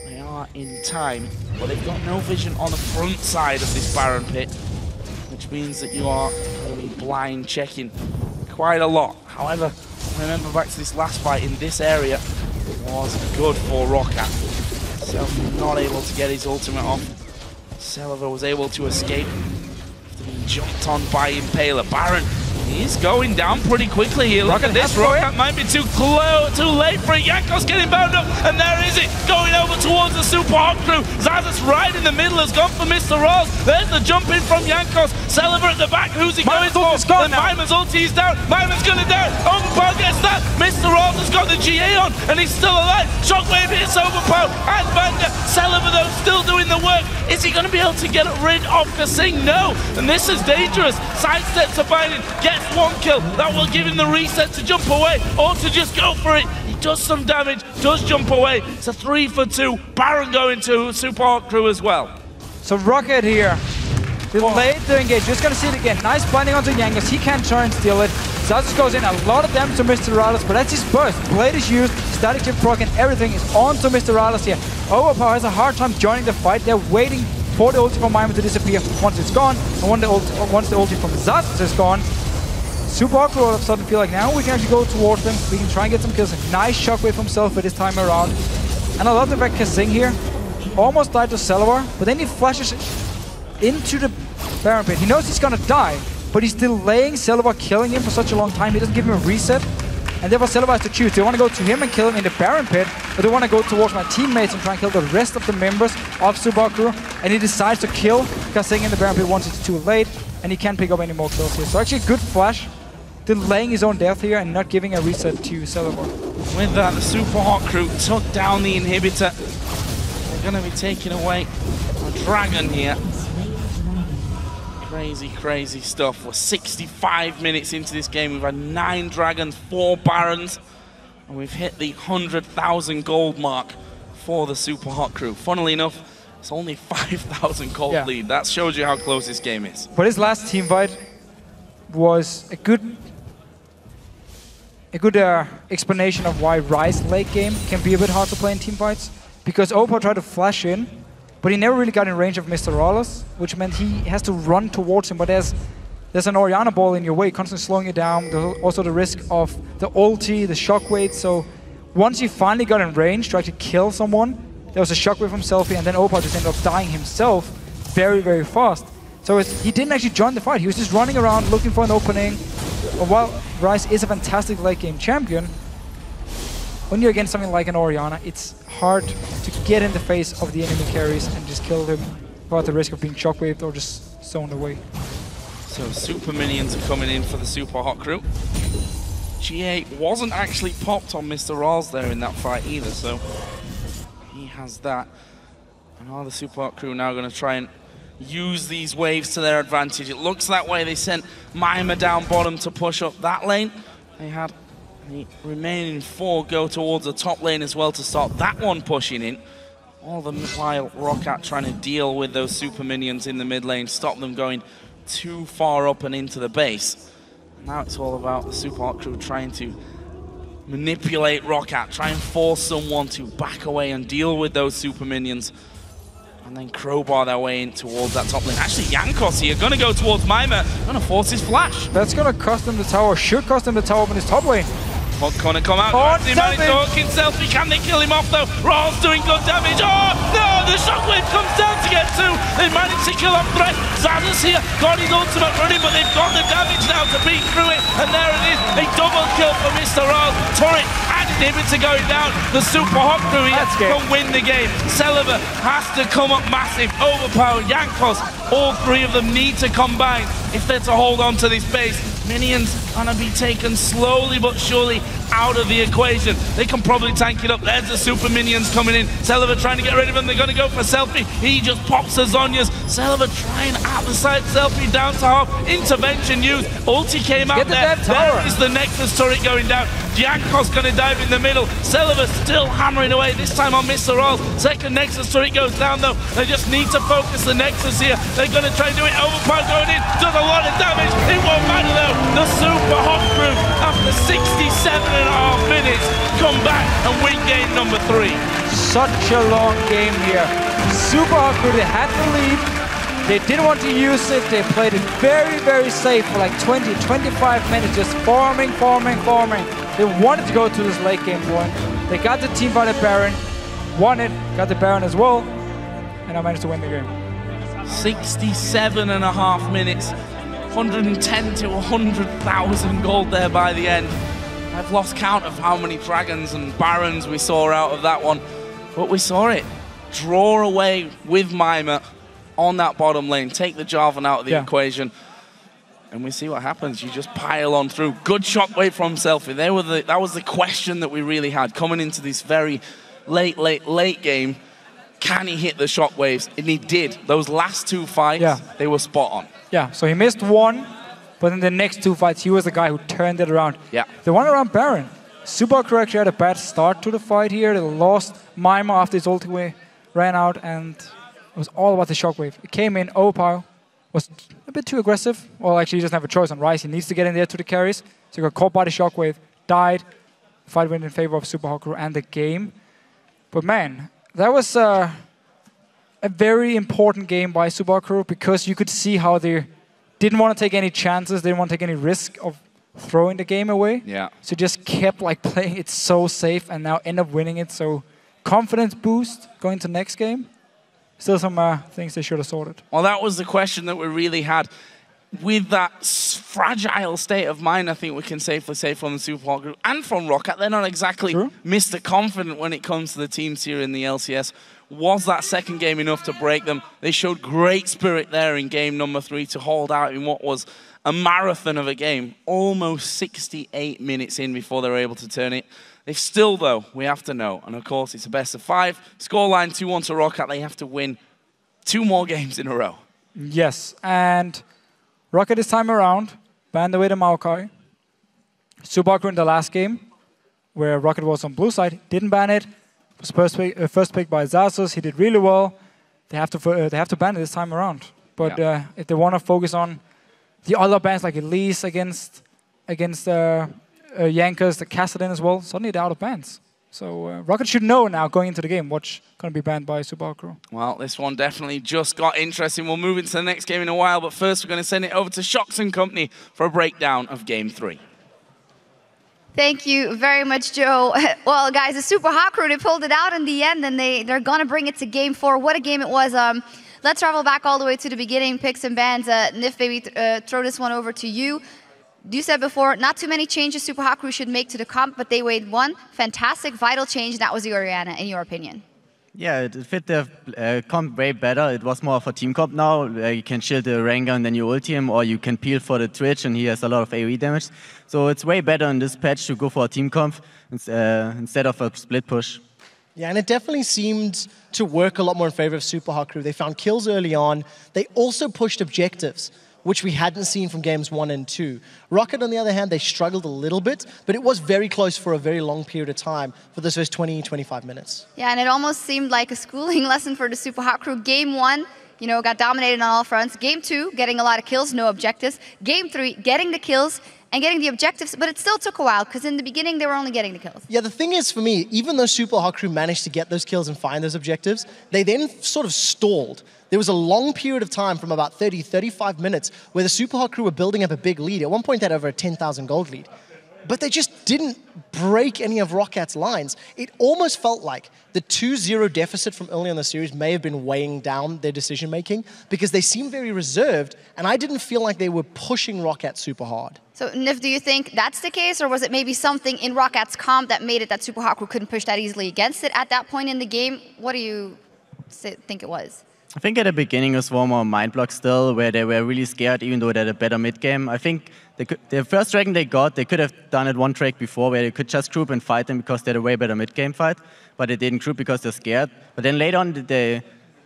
They are in time, but they've got no vision on the front side of this Baron pit, which means that you are going to be blind checking quite a lot. However, remember back to this last fight in this area, it was good for Rocket. SELFIE not able to get his ultimate off. Celaver was able to escape after being jumped on by Impaler. Baron is going down pretty quickly here. Look at this. Rocket might be too late for it. Jankos getting bound up, and there is it. Going over towards the Super Hard Crew. Xaxus right in the middle has gone for MrRalleZ. There's the jump in from Jankos. Celaver at the back. Who's he going for? And Mimer's ulti is down. Mimer's going to down. Overpow gets that. MrRalleZ has got the GA on, and he's still alive. Shockwave hits Overpow and VandeR. Celaver though still doing the work. Is he going to be able to get rid of kaSing? No. And this is dangerous. Sidestep to Biden. Gets one kill. That will give him the reset to jump away or to just go for it. He does some damage, does jump away. It's a 3 for 2. Baron going to Super Hard Crew as well. So Rocket here. Delayed to engage. Just gonna see it again. Nice binding onto Jankos. He can try and steal it. Xaxus goes in. A lot of damage to MrRalleZ, but that's his burst. Blade is used. Static chip proc and everything is on to MrRalleZ here. Overpow has a hard time joining the fight. They're waiting for the ulti from Mimer to disappear once it's gone. And once the ulti from Xaxus is gone, Super Hard Crew all of a sudden feel like now we can actually go towards them. We can try and get some kills. A nice shockwave from SELFIE this time around. And I love the fact kaSing here almost died to Celaver, but then he flashes into the Baron pit. He knows he's gonna die, but he's delaying Celaver, killing him for such a long time. He doesn't give him a reset. And therefore Celaver has to choose. Do they want to go to him and kill him in the Baron pit, or do they want to go towards my teammates and try and kill the rest of the members of Super Hard Crew? And he decides to kill kaSing in the Baron pit once it's too late, and he can't pick up any more kills here. So actually a good flash, delaying his own death here and not giving a reset to Celaver. With that, the Super Hard Crew took down the inhibitor. They're going to be taking away a dragon here. Crazy, crazy stuff. We're 65 minutes into this game. We've had 9 dragons, 4 barons, and we've hit the 100,000 gold mark for the Super Hard Crew. Funnily enough, it's only 5,000 gold lead. That shows you how close this game is. But his last team fight was a good explanation of why Ryze late game can be a bit hard to play in team fights, because Overpow tried to flash in, but he never really got in range of MrRalleZ, which meant he has to run towards him, but there's an Orianna ball in your way, constantly slowing you down. There's also the risk of the ulti, the shockwave, so once he finally got in range to actually kill someone, there was a shockwave from SELFIE, and then Overpow just ended up dying himself very, very fast. So he didn't actually join the fight, he was just running around looking for an opening. But while Ryze is a fantastic late game champion, when you're against something like an Orianna, it's hard to get in the face of the enemy carries and just kill them without the risk of being shockwaved or just zoned away. So super minions are coming in for the Super Hot Crew. G8 wasn't actually popped on MrRalleZ there in that fight either, so he has that. And are the Super Hot Crew now going to try and use these waves to their advantage? It looks that way. They sent Mimer down bottom to push up that lane. They had the remaining 4 go towards the top lane as well to start that one pushing in. All the while ROC trying to deal with those super minions in the mid lane, stop them going too far up and into the base. Now it's all about the Super Hot Crew trying to manipulate ROC, try and force someone to back away and deal with those super minions, and then crowbar their way in towards that top lane. Actually, Jankos here, gonna go towards Mimer, gonna force his flash. That's gonna cost him the tower, should cost him the tower in his top lane. What's gonna come out? Talking SELFIE, can they kill him off though? Rawls doing good damage. Oh no, the shockwave comes down to get 2. They managed to kill off Threat. Xaxus here, got his ultimate running, but they've got the damage now to beat through it. And there it is, a double kill for MrRalleZ. Turret and inhibitor going down. The Super Hot Crew here can win the game. Celaver has to come up massive. Overpow, Jankos, all 3 of them need to combine if they're to hold on to this base. Minions gonna be taken slowly but surely out of the equation. They can probably tank it up. There's the super minions coming in. Celaver trying to get rid of him. They're gonna go for SELFIE. He just pops the Zhonya's. Celaver trying out the side. SELFIE down to half. Intervention used. Ulti came out there. There is the Nexus turret going down. Jankos gonna dive in the middle. Celaver still hammering away. This time on MrRalleZ. Second Nexus turret goes down though. They just need to focus the Nexus here. They're gonna try and do it. Overpow going in. Does a lot of damage. It won't matter though. The Super Hot Crew, after 67.5 minutes, come back and win game number 3. Such a long game here. Super Hot Crew, they had the lead. They didn't want to use it. They played it very, very safe for like 20, 25 minutes, just farming. They wanted to go to this late game point. They got the team by the Baron, won it, got the Baron as well, and I managed to win the game. 67.5 minutes. 110 to 100,000 gold there by the end. I've lost count of how many dragons and barons we saw out of that one, but we saw it. Draw away with Mimer on that bottom lane, take the Jarvan out of the equation, and we see what happens. You just pile on through. Good shockwave from SELFIE. That was the question that we really had coming into this very late game. Can he hit the shockwaves? And he did. Those last 2 fights, they were spot on. Yeah, so he missed 1, but in the next 2 fights, he was the guy who turned it around. Yeah. The one around Baron. Super Hot Crew actually had a bad start to the fight here. They lost Mimer after his ulti ran out, and it was all about the shockwave. It came in, Overpow was a bit too aggressive. Well, actually, he doesn't have a choice on Ryze. He needs to get in there to the carries. So he got caught by the shockwave, died. The fight went in favor of Super Hot Crew and the game. But man, that was a very important game by Super Hot Crew because you could see how they didn't want to take any chances, they didn't want to take any risk of throwing the game away. Yeah. So just kept like playing it so safe and now end up winning it. So confidence boost going to next game. Still some things they should have sorted. Well, that was the question that we really had. With that fragile state of mind, I think we can safely say from the Super Hot Crew and from ROC, they're not exactly Mr. Confident when it comes to the teams here in the LCS. Was that second game enough to break them? They showed great spirit there in game number 3 to hold out in what was a marathon of a game. Almost 68 minutes in before they were able to turn it. They've still, though, we have to know, and of course it's a best of 5. Scoreline 2-1 to ROC. They have to win 2 more games in a row. Yes, and ROC this time around banned away the Maokai. Super Hot Crew in the last game, where ROC was on blue side, didn't ban it. Was first pick by Xaxus. He did really well. They have to ban it this time around. But if they want to focus on the other bans like Elise against Jankos, the Kassadin as well, suddenly they're out of bans. So Rocket should know now going into the game what's going to be banned by Super Hot Crew. Well, this one definitely just got interesting. We'll move into the next game in a while, but first we're going to send it over to Shox and Company for a breakdown of Game 3. Thank you very much, Joe. Well, guys, the Super Hot Crew, they pulled it out in the end, and they're going to bring it to Game 4. What a game it was. Let's travel back all the way to the beginning, picks and bans. Nif, baby, throw this one over to you. You said before, not too many changes Super Hot Crew should make to the comp, but they made one fantastic, vital change, and that was the Orianna, in your opinion. Yeah, it fit the comp way better. It was more for team comp now. You can shield the Rengar and then you ulti him, or you can peel for the Twitch and he has a lot of AoE damage. So it's way better in this patch to go for a team comp instead of a split push. Yeah, and it definitely seemed to work a lot more in favor of Super Hot Crew. They found kills early on. They also pushed objectives, which we hadn't seen from games 1 and 2. Rocket, on the other hand, they struggled a little bit, but it was very close for a very long period of time for those first 20, 25 minutes. Yeah, and it almost seemed like a schooling lesson for the Super Hot Crew. Game 1, you know, got dominated on all fronts. Game 2, getting a lot of kills, no objectives. Game 3, getting the kills and getting the objectives, but it still took a while, because in the beginning, they were only getting the kills. Yeah, the thing is, for me, even though Super Hot Crew managed to get those kills and find those objectives, they then sort of stalled. There was a long period of time from about 30, 35 minutes where the Super Hot Crew were building up a big lead. At one point, they had over a 10,000 gold lead. But they just didn't break any of Rockat's lines. It almost felt like the 2-0 deficit from early in the series may have been weighing down their decision-making because they seemed very reserved, and I didn't feel like they were pushing Roccat super hard. So, Nif, do you think that's the case, or was it maybe something in Rockat's comp that made it that Super Hot Crew couldn't push that easily against it at that point in the game? What do you think it was? I think at the beginning it was more mind block still, where they were really scared, even though they had a better mid game. I think the first dragon they got, they could have done it one track before, where they could just group and fight them because they had a way better mid game fight, but they didn't group because they're scared. But then later on, they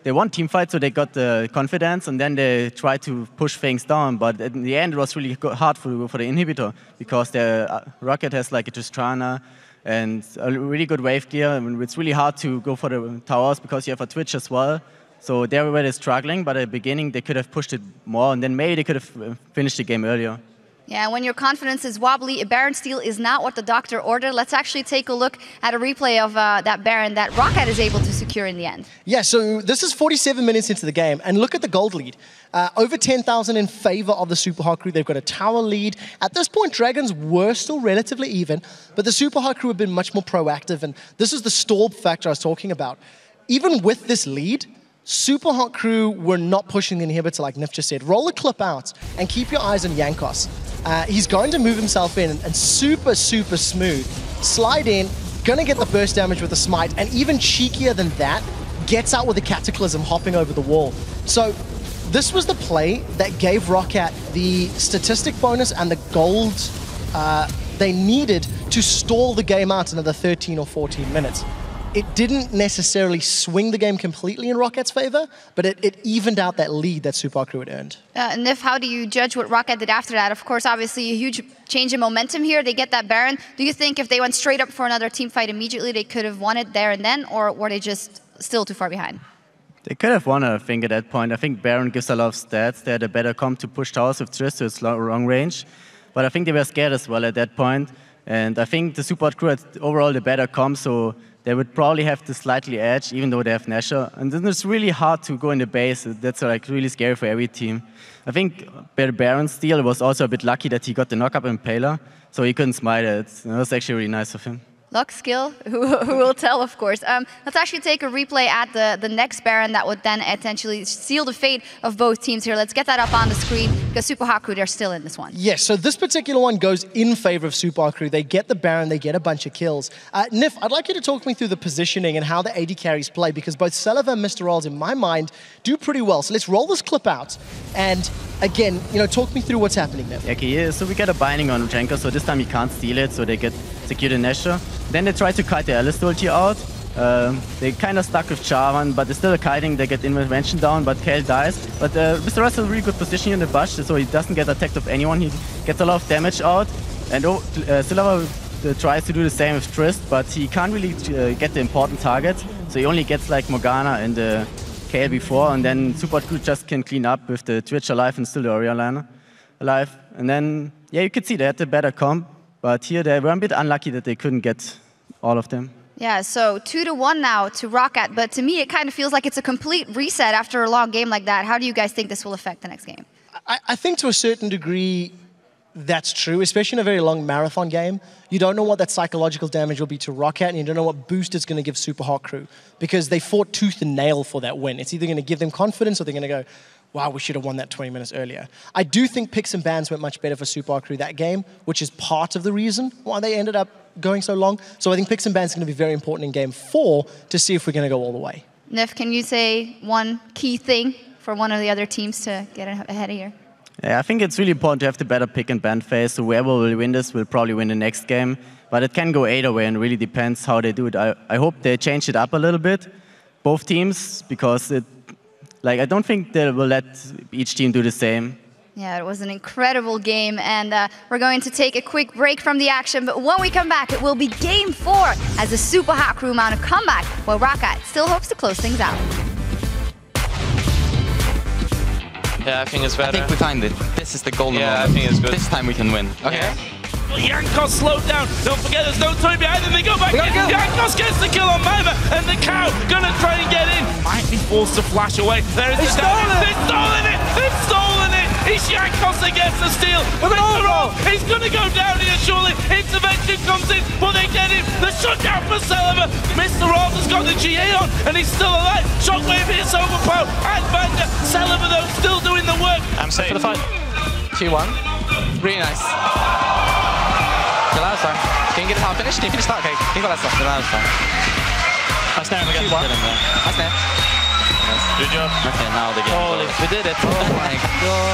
won team fight, so they got the confidence, and then they tried to push things down. But in the end, it was really hard for the inhibitor because the Rocket has like a Tristana and a really good wave gear. I mean, it's really hard to go for the towers because you have a Twitch as well. So they were struggling, but at the beginning they could have pushed it more, and then maybe they could have finished the game earlier. Yeah, when your confidence is wobbly, a Baron steal is not what the doctor ordered. Let's actually take a look at a replay of that Baron that Rocket is able to secure in the end. Yeah, so this is 47 minutes into the game, and look at the gold lead. Over 10,000 in favor of the Super Hot Crew. They've got a tower lead. At this point, Dragons were still relatively even, but the Super Hot Crew have been much more proactive, and this is the stall factor I was talking about. Even with this lead, Super Hot Crew were not pushing the inhibitor like Nif just said. Roll the clip out and keep your eyes on Jankos. He's going to move himself in and super, super smooth. Slide in, gonna get the burst damage with the smite, and even cheekier than that, gets out with a cataclysm hopping over the wall. So this was the play that gave Roccat the statistic bonus and the gold they needed to stall the game out another 13 or 14 minutes. It didn't necessarily swing the game completely in Rocket's favor, but it evened out that lead that Super Hot Crew had earned. Nif, how do you judge what Rocket did after that? Of course, obviously a huge change in momentum here. They get that Baron. Do you think if they went straight up for another team fight immediately, they could have won it there and then, or were they just still too far behind? They could have won, I think, at that point. I think Baron gives a lot of stats. They had a better comp to push towers with Trist to its long range. But I think they were scared as well at that point. And I think the Super Hot Crew had overall the better comp, so they would probably have the slightly edge, even though they have Nasher. And then it's really hard to go in the base. That's like really scary for every team. I think Baron's steal was also a bit lucky that he got the knock-up Impaler, so he couldn't smite it. It was actually really nice of him. Luck, skill, who will tell, of course. Let's actually take a replay at the next Baron that would then essentially seal the fate of both teams here. Let's get that up on the screen, because Super Hot Crew, they're still in this one. Yes, so this particular one goes in favor of Super Hot Crew. They get the Baron, they get a bunch of kills. Nif, I'd like you to talk me through the positioning and how the AD carries play, because both Celaver and MrRalleZ, in my mind, do pretty well. So let's roll this clip out, and again, talk me through what's happening there. Okay, so we get a binding on Jankos, so this time he can't steal it, so they get secure the Nasher. Then they try to kite the Ahlström ulti out. They kind of stuck with Charvan, but they're still kiting. They get intervention down, but Kale dies. But MrRalleZ has a really good position in the bush, so he doesn't get attacked of anyone. He gets a lot of damage out. And Celaver tries to do the same with Trist, but he can't really get the important targets. So he only gets like Morgana and the Kale before, and then Super Hot Crew just can clean up with the Twitch alive and still the Orianna alive. And then, yeah, you could see they had the better comp. But here they were a bit unlucky that they couldn't get all of them. Yeah, so 2-1 now to Roccat, but to me it kind of feels like it's a complete reset after a long game like that. How do you guys think this will affect the next game? I think to a certain degree that's true, especially in a very long marathon game. You don't know what that psychological damage will be to Roccat, and you don't know what boost it's going to give Super Hot Crew, because they fought tooth and nail for that win. It's either going to give them confidence or they're going to go, wow, we should have won that 20 minutes earlier. I do think picks and bans went much better for Super Hard Crew that game, which is part of the reason why they ended up going so long. So I think picks and bans is going to be very important in game 4 to see if we're going to go all the way. Nif, can you say one key thing for one of the other teams to get ahead of here? Yeah, I think it's really important to have the better pick and ban phase. So whoever will win this will probably win the next game. But it can go either way, and really depends how they do it. I hope they change it up a little bit, both teams, because I don't think they will let each team do the same. Yeah, it was an incredible game, and we're going to take a quick break from the action, but when we come back, it will be game 4 as the Super Hot Crew mount a comeback, while ROC still hopes to close things out. Yeah, I think it's better. I think we timed it. This is the golden moment. I think it's good. This time we can win. Okay. Yeah. Jankos slowed down. Don't forget there's no time behind them. They go back in. Jankos gets the kill on Mimer, and the cow gonna try and get in. Might be forced to flash away. There is the down. They've stolen it. They've stolen it. It's Jankos that gets the steal. With an overall, he's gonna go down here surely. Intervention comes in, but they get him. The shutdown for Celaver. MrRalleZ has got the GA on, and he's still alive. Shockwave hits Overpow and VandeR. Celaver though still doing the work. I'm safe. For the fight. 2-1. Really nice. Celaver. Can you get it half finished? Can you finish that? Okay. Can you got that stuff? Celaver. I snare him again. I snare. Good job. Okay, now the game. Holy, we did it. Oh my god.